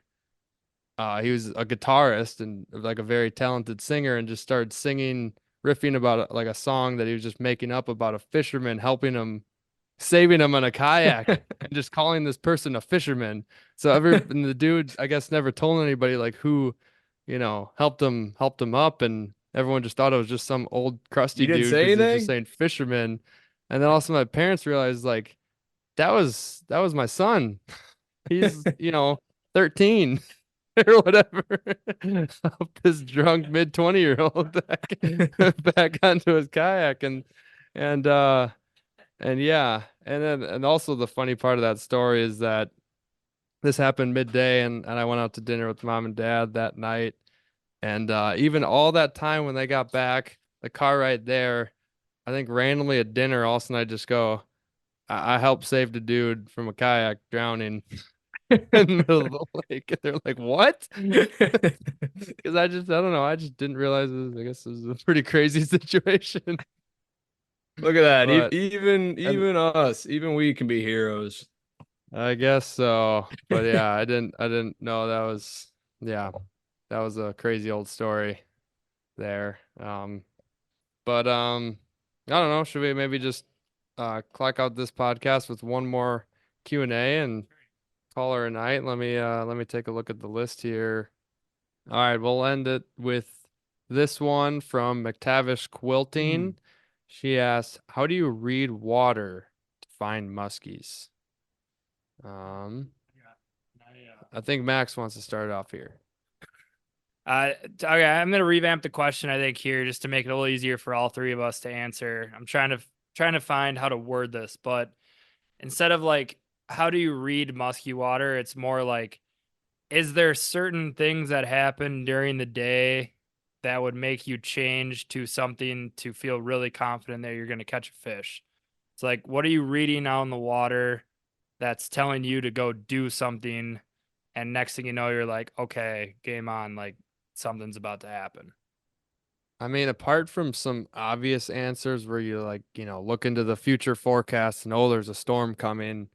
He was a guitarist and like a very talented singer, and just started singing, riffing about like a song that he was just making up about a fisherman helping him, saving him on a kayak, and just calling this person a fisherman. So and the dude, I guess, never told anybody like who, helped him up, and everyone just thought it was just some old crusty You didn't dude say because he was just anything? saying fisherman. And then also my parents realized like that was my son. He's 13 or whatever. Helped this drunk mid 20-year-old back onto his kayak, and uh and yeah, and also the funny part of that story is that this happened midday, and I went out to dinner with mom and dad that night. And even all that time when they got back, the car right there, I think randomly at dinner, all of a sudden I just go, I helped save the dude from a kayak drowning in the middle of the lake. And they're like, what? Because I don't know. I just didn't realize I guess it was a pretty crazy situation. Look at that. But and Even us, even we can be heroes. I guess so. But yeah, I didn't know yeah, that was a crazy old story there. But I don't know. Should we maybe just clock out this podcast with one more Q&A and call her a night? Let me take a look at the list here. All right, we'll end it with this one from McTavish Quilting. She asks, "How do you read water to find muskies?" I think Max wants to start off here. Okay, I'm gonna revamp the question, I think, here just to make it a little easier for all three of us to answer. I'm trying to find how to word this, but instead of like how do you read musky water, it's more like, is there certain things that happen during the day that would make you change to something to feel really confident that you're going to catch a fish? It's like, what are you reading out in the water that's telling you to go do something? And next thing you know, you're like, okay, game on. Like something's about to happen. I mean, apart from some obvious answers where you like, look into the future forecast and oh, there's a storm coming.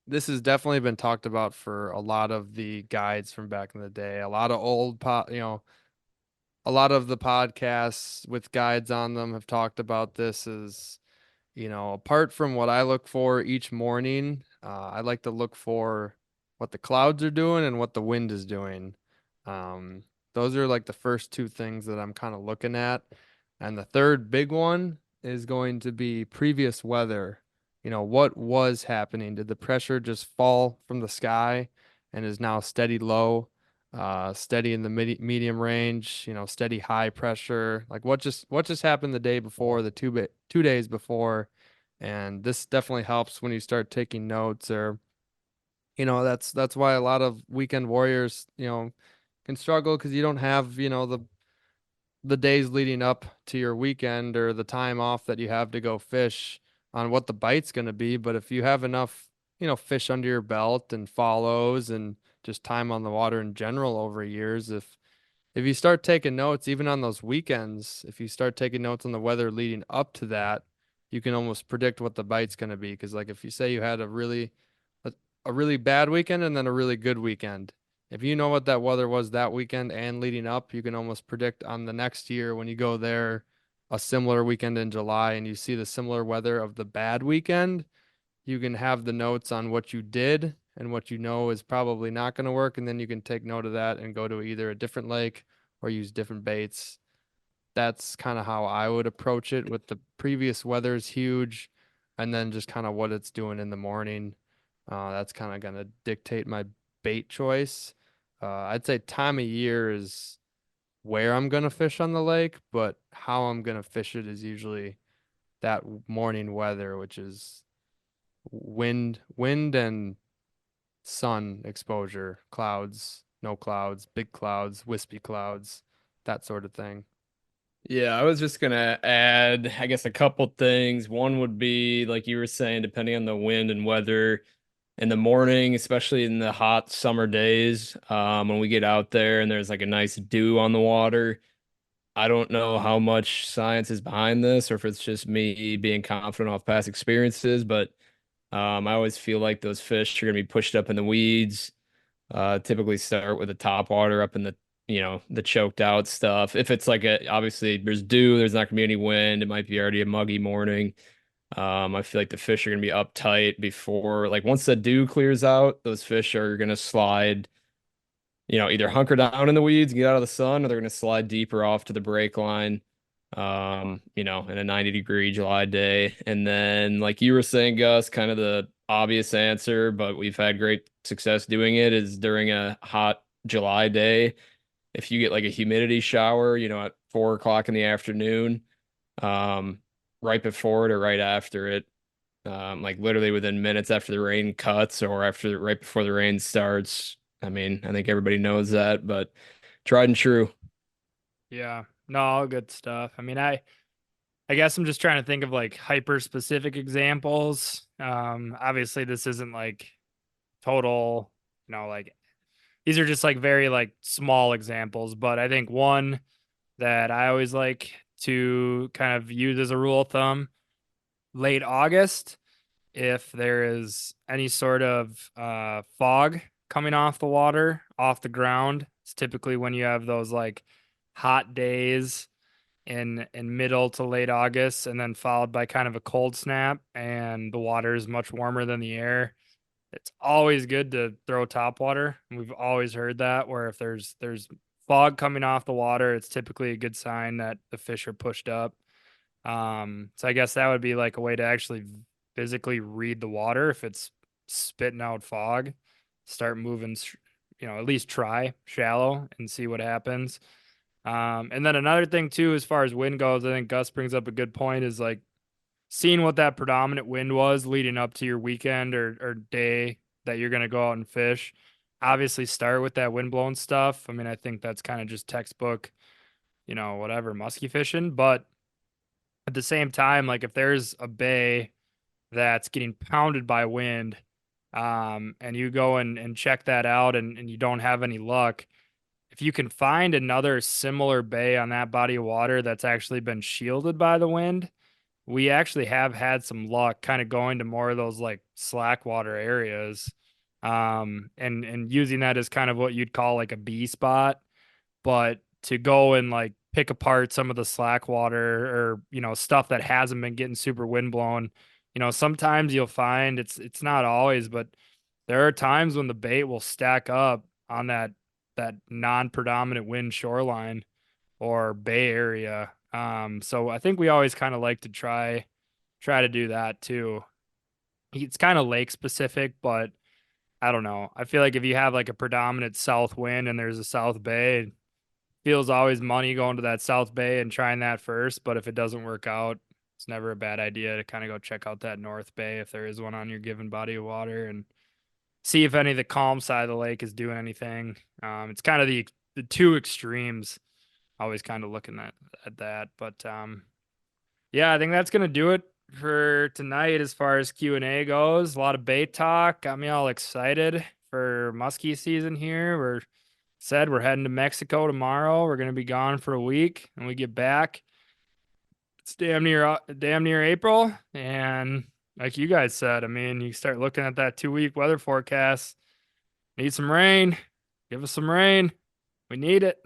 This has definitely been talked about for a lot of the guides from back in the day. A lot of a lot of the podcasts with guides on them have talked about this as, apart from what I look for each morning, I like to look for what the clouds are doing and what the wind is doing. Um, those are like the first two things that I'm kind of looking at. And the third big one is going to be previous weather. What was happening? Did the pressure just fall from the sky and is now steady low, steady in the medium range, steady high pressure? Like what just happened the day before, the 2 days before? And this definitely helps when you start taking notes or that's why a lot of weekend warriors, can struggle because you don't have, the days leading up to your weekend or the time off that you have to go fish on what the bite's going to be. But if you have enough, fish under your belt and follows and just time on the water in general over years, if you start taking notes, even on those weekends, if you start taking notes on the weather leading up to that, you can almost predict what the bite's going to be. Because like if you say you had a really bad weekend and then a really good weekend, if you know what that weather was that weekend and leading up, you can almost predict on the next year when you go there a similar weekend in July and you see the similar weather of the bad weekend, you can have the notes on what you did and what you know is probably not going to work. And then you can take note of that and go to either a different lake or use different baits. That's kind of how I would approach it with the previous weather is huge. And then just kind of what it's doing in the morning. That's kind of going to dictate my bait choice. I'd say time of year is where I'm going to fish on the lake, but how I'm going to fish it is usually that morning weather, which is wind and sun exposure, clouds, no clouds, big clouds, wispy clouds, that sort of thing. Yeah, I was just gonna add, I guess, a couple things. One would be, like you were saying, depending on the wind and weather in the morning, especially in the hot summer days, when we get out there and there's like a nice dew on the water. I don't know how much science is behind this or if it's just me being confident off past experiences, but I always feel like those fish are gonna be pushed up in the weeds. Typically start with the top water up in the choked out stuff. If it's like obviously there's dew, there's not gonna be any wind. It might be already a muggy morning. I feel like the fish are gonna be uptight before, like once the dew clears out, those fish are gonna slide, either hunker down in the weeds and get out of the sun, or they're gonna slide deeper off to the break line. In a 90-degree July day. And then, like you were saying, Gus, kind of the obvious answer, but we've had great success doing it, is during a hot July day. If you get like a humidity shower, at 4 o'clock in the afternoon, um, right before it or right after it, like literally within minutes after the rain cuts or right before the rain starts. I mean, I think everybody knows that, but tried and true. Yeah. No, all good stuff. I mean, I guess I'm just trying to think of like hyper specific examples. Obviously this isn't like total, like these are just like very like small examples, but I think one that I always like to kind of use as a rule of thumb, late August, if there is any sort of fog coming off the water, off the ground, it's typically when you have those like hot days in middle to late August, and then followed by kind of a cold snap, and the water is much warmer than the air. It's always good to throw top water. We've always heard that, where if there's fog coming off the water, it's typically a good sign that the fish are pushed up. So I guess that would be like a way to actually physically read the water. If it's spitting out fog, start moving, at least try shallow and see what happens. And then another thing too, as far as wind goes, I think Gus brings up a good point, is like seeing what that predominant wind was leading up to your weekend or day that you're going to go out and fish. Obviously start with that wind blown stuff. I mean, I think that's kind of just textbook, whatever, musky fishing. But at the same time, like if there's a bay that's getting pounded by wind, and you go and check that out and you don't have any luck, if you can find another similar bay on that body of water that's actually been shielded by the wind, we actually have had some luck kind of going to more of those like slack water areas, and using that as kind of what you'd call like a B spot, but to go and like pick apart some of the slack water or stuff that hasn't been getting super wind blown. Sometimes you'll find it's not always, but there are times when the bait will stack up on that non-predominant wind shoreline or bay area. So I think we always kind of like to try to do that too. It's kind of lake specific, but I don't know. I feel like if you have like a predominant south wind and there's a south bay, it feels always money going to that south bay and trying that first. But if it doesn't work out, it's never a bad idea to kind of go check out that north bay if there is one on your given body of water and see if any of the calm side of the lake is doing anything. It's kind of the two extremes. Always kind of looking at that, but yeah, I think that's gonna do it for tonight as far as Q&A goes. A lot of bait talk, got me all excited for muskie season here. We're heading to Mexico tomorrow. We're gonna be gone for a week, and we get back. It's damn near April, and like you guys said, I mean, you start looking at that 2-week weather forecast. Need some rain. Give us some rain. We need it.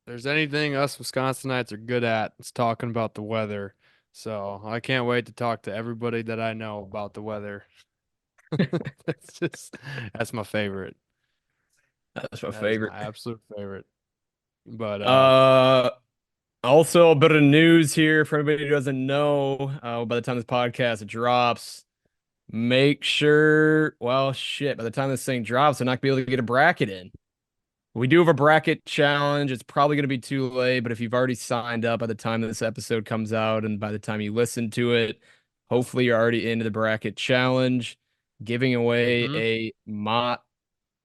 There's anything us Wisconsinites are good at, it's talking about the weather. So I can't wait to talk to everybody that I know about the weather. That's my favorite. That's my That is favorite. my absolute favorite. But Also a bit of news here for anybody who doesn't know. By the time this podcast drops, make sure, well, shit, by the time this thing drops, they're not gonna be able to get a bracket in. We do have a bracket challenge. It's probably going to be too late, but if you've already signed up by the time this episode comes out and by the time you listen to it, hopefully you're already into the bracket challenge, giving away a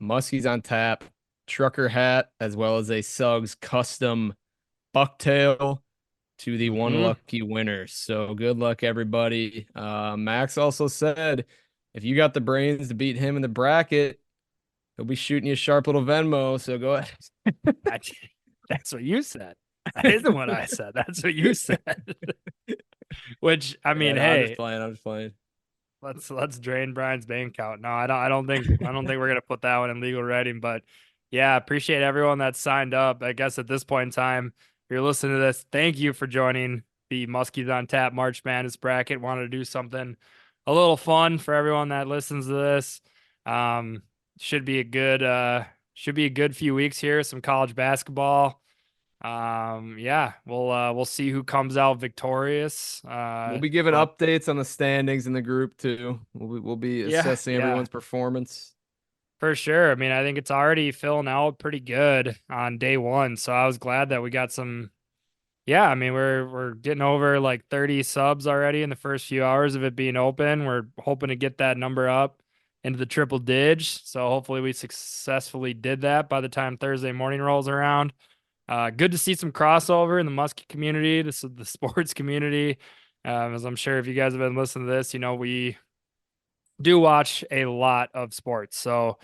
Muskies on Tap trucker hat as well as a Suggs custom bucktail to the one lucky winner. So good luck, everybody. Max also said if you got the brains to beat him in the bracket, he'll be shooting you a sharp little Venmo, so go ahead. That's what you said. That isn't what I said. That's what you said. Which I mean, Yeah, hey, I'm just playing. Let's drain Brian's bank account. No, I don't think we're gonna put that one in legal writing. But yeah, appreciate everyone that signed up. I guess at this point in time, if you're listening to this, thank you for joining the Muskies on Tap March Madness bracket. Wanted to do something a little fun for everyone that listens to this. Should be a good few weeks here. Some college basketball. Yeah, we'll see who comes out victorious. We'll be giving updates on the standings in the group too. We'll be assessing everyone's performance. For sure. I mean, I think it's already filling out pretty good on day one. So I was glad that we got some. Yeah, I mean, we're getting over like 30 subs already in the first few hours of it being open. We're hoping to get that number up into the triple dig. So hopefully we successfully did that by the time Thursday morning rolls around. Good to see some crossover in the Musky community, the sports community. As I'm sure if you guys have been listening to this, we do watch a lot of sports. So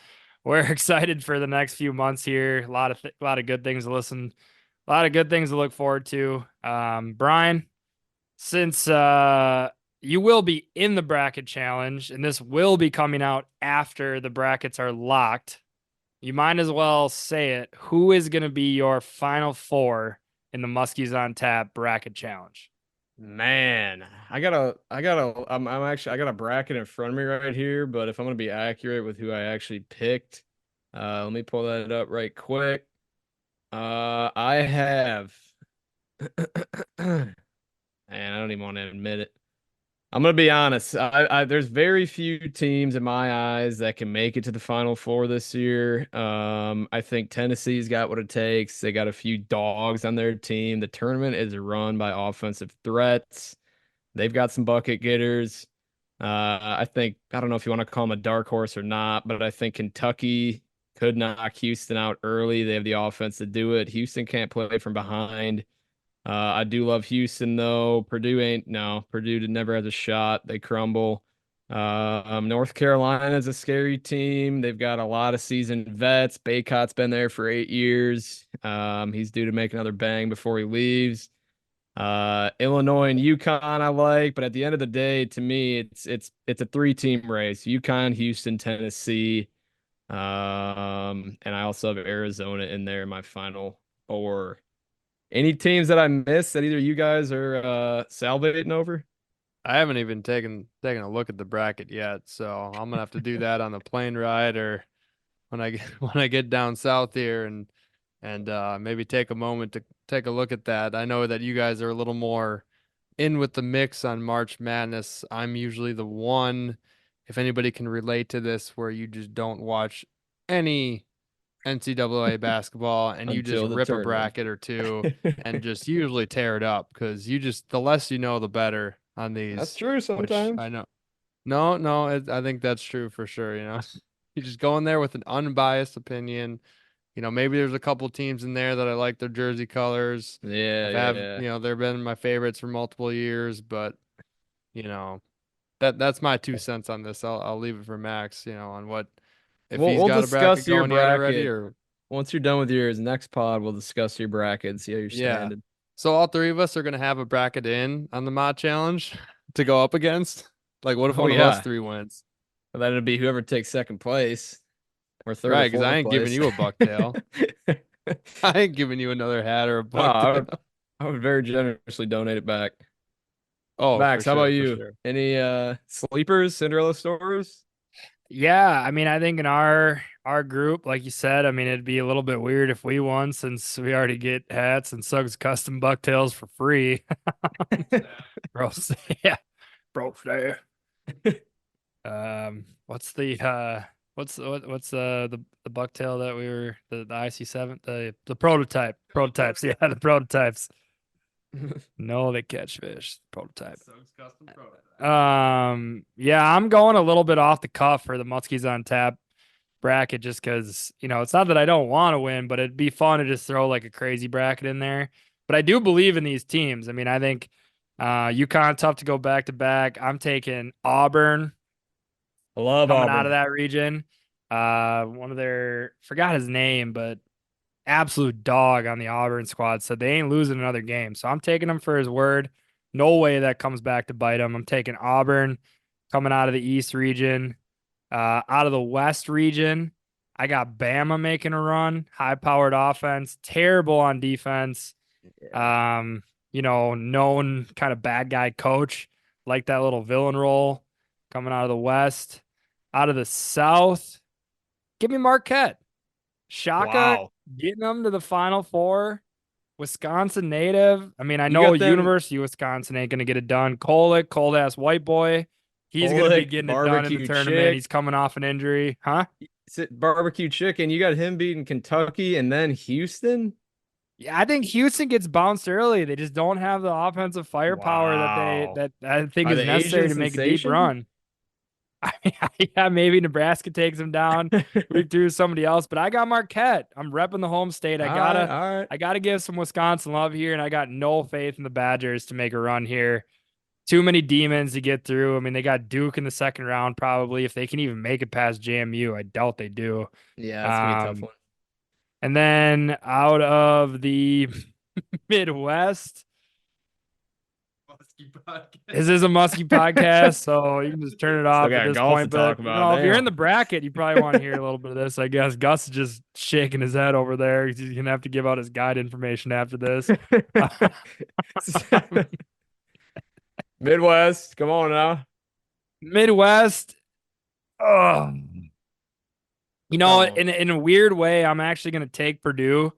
we're excited for the next few months here. A lot of good things to listen, a lot of good things to look forward to. Brian, since you will be in the bracket challenge, and this will be coming out after the brackets are locked, you might as well say it. Who is going to be your final four in the Muskies on Tap bracket challenge? Man, I got a bracket in front of me right here, but if I'm going to be accurate with who I actually picked, let me pull that up right quick. I have, and I don't even want to admit it. I'm gonna be honest. There's very few teams in my eyes that can make it to the Final Four this year. I think Tennessee's got what it takes. They got a few dogs on their team. The tournament is run by offensive threats. They've got some bucket getters. I don't know if you want to call them a dark horse or not, but I think Kentucky could knock Houston out early. They have the offense to do it. Houston can't play from behind. I do love Houston though. Purdue never has a shot. They crumble. North Carolina is a scary team. They've got a lot of seasoned vets. Baycott's been there for 8 years. He's due to make another bang before he leaves. Illinois and UConn I like, but at the end of the day, to me, it's a 3-team race. UConn, Houston, Tennessee. And I also have Arizona in there in my final 4. Any teams that I missed that either you guys are salivating over? I haven't even taken a look at the bracket yet, so I'm gonna have to do that on the plane ride or when I get when I get down south here and maybe take a moment to take a look at that. I know that you guys are a little more in with the mix on March Madness. I'm usually the one, if anybody can relate to this, where you just don't watch any NCAA basketball and you just Until the rip a tournament. bracket or two and just usually tear it up because the less you know, the better on these. That's true Which sometimes. I know. No, I think that's true for sure. You just go in there with an unbiased opinion. Maybe there's a couple teams in there that I like their jersey colors. Yeah. They've been my favorites for multiple years, but that's my 2 cents on this. I'll leave it for Max, on what if he's We'll got a bracket discuss your going yet already bracket. or Once you're done with yours, next pod, we'll discuss your bracket and see how you're yeah. standing. So all 3 of us are gonna have a bracket in on the mod challenge to go up against. Like, what if one of us 3 wins? Well, then it'd be whoever takes second place or third Right, or because fourth I ain't giving place. you a bucktail. I ain't giving you another hat or a No, I bucktail. would very generously donate it back. Oh, Max, for how about sure, for you? sure. Any sleepers, Cinderella stories? Yeah, I mean, I think in our group, like you said, I mean, it'd be a little bit weird if we won since we already get hats and Suggs custom bucktails for free. Bro, yeah, bro, there. What's the bucktail that we were the IC7 the prototypes, yeah, the prototypes. No, they catch fish. Prototype. Yeah, I'm going a little bit off the cuff for the Muskies on Tap bracket just because, it's not that I don't want to win, but it'd be fun to just throw like a crazy bracket in there. But I do believe in these teams. I mean, I think UConn tough to go back to back. I'm taking Auburn. I love coming Auburn. out of that region. One of their forgot his name, but absolute dog on the Auburn squad said they ain't losing another game. So I'm taking him for his word. No way that comes back to bite him. I'm taking Auburn coming out of the East region. Out of the West region, I got Bama making a run. High-powered offense, terrible on defense. Known kind of bad guy coach, like that little villain role coming out of the West. Out of the South, give me Marquette. Shaka Wow. getting them to the Final Four. Wisconsin native. I mean, I You know got them- University of Wisconsin ain't going to get it done. Kolek, cold ass white boy. He's going to be Kolek, getting it done in the barbecue tournament. chick. He's coming off an injury. Huh? Barbecue chicken. You got him beating Kentucky and then Houston? Yeah, I think Houston gets bounced early. They just don't have the offensive firepower Wow. that I think Are is they necessary Asian to make a deep sensation? run. Yeah, maybe Nebraska takes them down. We do somebody else, but I got Marquette. I'm repping the home state. All right. I gotta give some Wisconsin love here, and I got no faith in the Badgers to make a run here. Too many demons to get through. I mean, they got Duke in the second round, probably. If they can even make it past JMU, I doubt they do. Yeah, that's gonna be a tough one. And then out of the Midwest, this is a Musky podcast, so you can just turn it off got at this golf point. to But talk about, if you're in damn. the bracket, you probably want to hear a little bit of this. I guess Gus is just shaking his head over there. He's gonna have to give out his guide information after this. Midwest, come on now. Midwest. Oh, Oh. in a weird way, I'm actually gonna take Purdue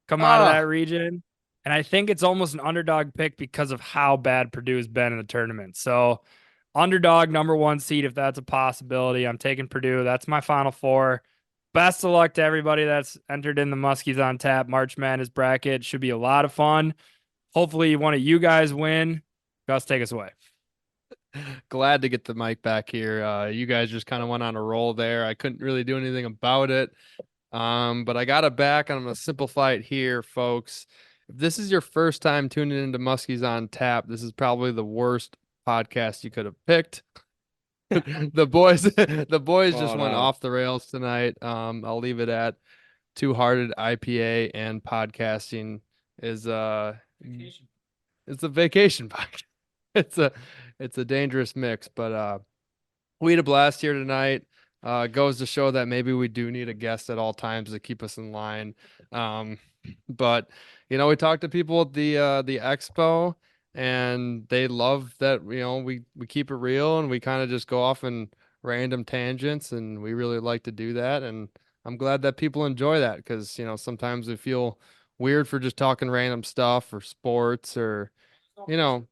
come out of that region. And I think it's almost an underdog pick because of how bad Purdue has been in the tournament. So underdog #1 seed, if that's a possibility. I'm taking Purdue. That's my Final Four. Best of luck to everybody that's entered in the Muskies on Tap March Madness bracket. Should be a lot of fun. Hopefully one of you guys win. Gus, take us away. Glad to get the mic back here. You guys just kind of went on a roll there. I couldn't really do anything about it. But I got it back, and I'm gonna simplify it here, folks. If this is your first time tuning into Muskies on Tap, this is probably the worst podcast you could have picked. The boys just Oh, went no. off the rails tonight. I'll leave it at Two-Hearted IPA and podcasting is it's a vacation podcast. It's a dangerous mix, but we had a blast here tonight. Goes to show that maybe we do need a guest at all times to keep us in line. But we talked to people at the expo, and they love that we keep it real, and we kind of just go off in random tangents, and we really like to do that. And I'm glad that people enjoy that, because sometimes we feel weird for just talking random stuff or sports or you know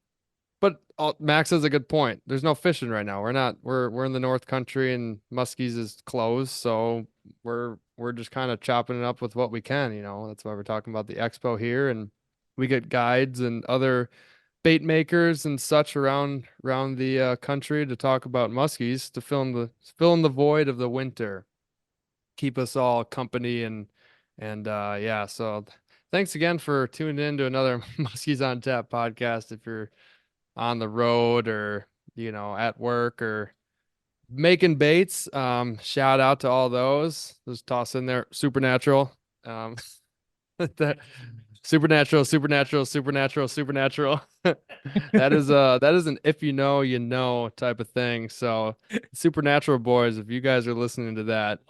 but Max has a good point. There's no fishing right now. We're in the North Country, and Muskies is closed, so we're just kind of chopping it up with what we can. That's why we're talking about the expo here, and we get guides and other bait makers and such around the country to talk about Muskies, to fill in the void of the winter, keep us all company, and yeah. So thanks again for tuning in to another Muskies on Tap podcast. If you're on the road or at work or making baits, shout out to all those. Just toss in there supernatural, that supernatural that is an if type of thing. So supernatural boys, if you guys are listening to that,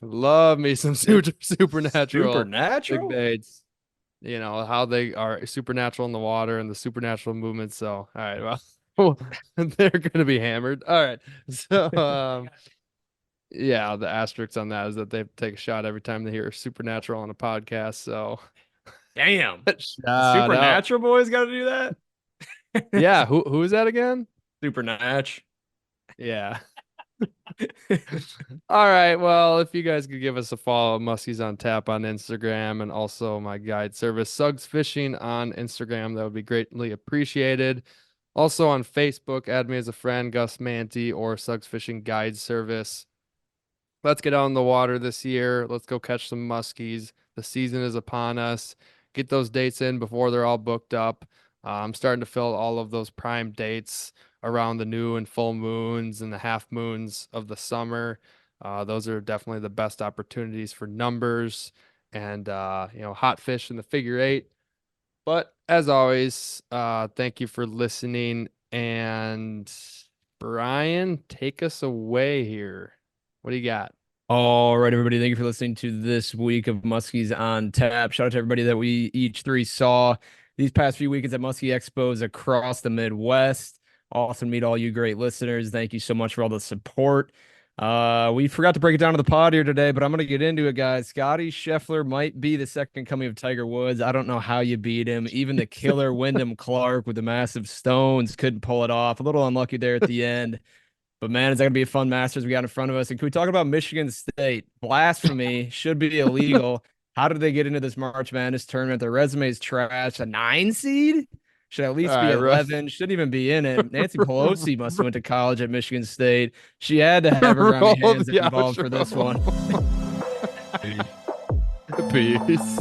love me some supernatural big Supernatural? baits. How they are supernatural in the water and the supernatural movements. So, all right, well, they're going to be hammered. All right. So, yeah, the asterisk on that is that they take a shot every time they hear supernatural on a podcast. So, Damn. shout out. Supernatural boys got to do that? Yeah. Who is that again? Supernatural. Yeah. All right. Well, if you guys could give us a follow, Muskies on Tap on Instagram, and also my guide service, Suggs Fishing on Instagram, that would be greatly appreciated. Also on Facebook, add me as a friend, Gus Manty, or Suggs Fishing Guide Service. Let's get out on the water this year. Let's go catch some muskies. The season is upon us. Get those dates in before they're all booked up. I'm starting to fill all of those prime dates around the new and full moons and the half moons of the summer. Those are definitely the best opportunities for numbers and hot fish in the figure eight. But as always, thank you for listening. And Brian, take us away here. What do you got? All right, everybody. Thank you for listening to this week of Muskies on Tap. Shout out to everybody that we each three saw these past few weekends at Musky Expos across the Midwest. Awesome to meet all you great listeners. Thank you so much for all the support. We forgot to break it down to the pod here today, but I'm going to get into it, guys. Scotty Scheffler might be the second coming of Tiger Woods. I don't know how you beat him. Even the killer Wyndham Clark with the massive stones couldn't pull it off. A little unlucky there at the end. But, man, is that going to be a fun Masters we got in front of us? And can we talk about Michigan State? Blasphemy should be illegal. How did they get into this March Madness tournament? Their resume is trash. A 9 seed? Should at least be 11. Shouldn't even be in it. Nancy Pelosi must have went to college at Michigan State. She had to have her Grammy hands involved for this one. Peace.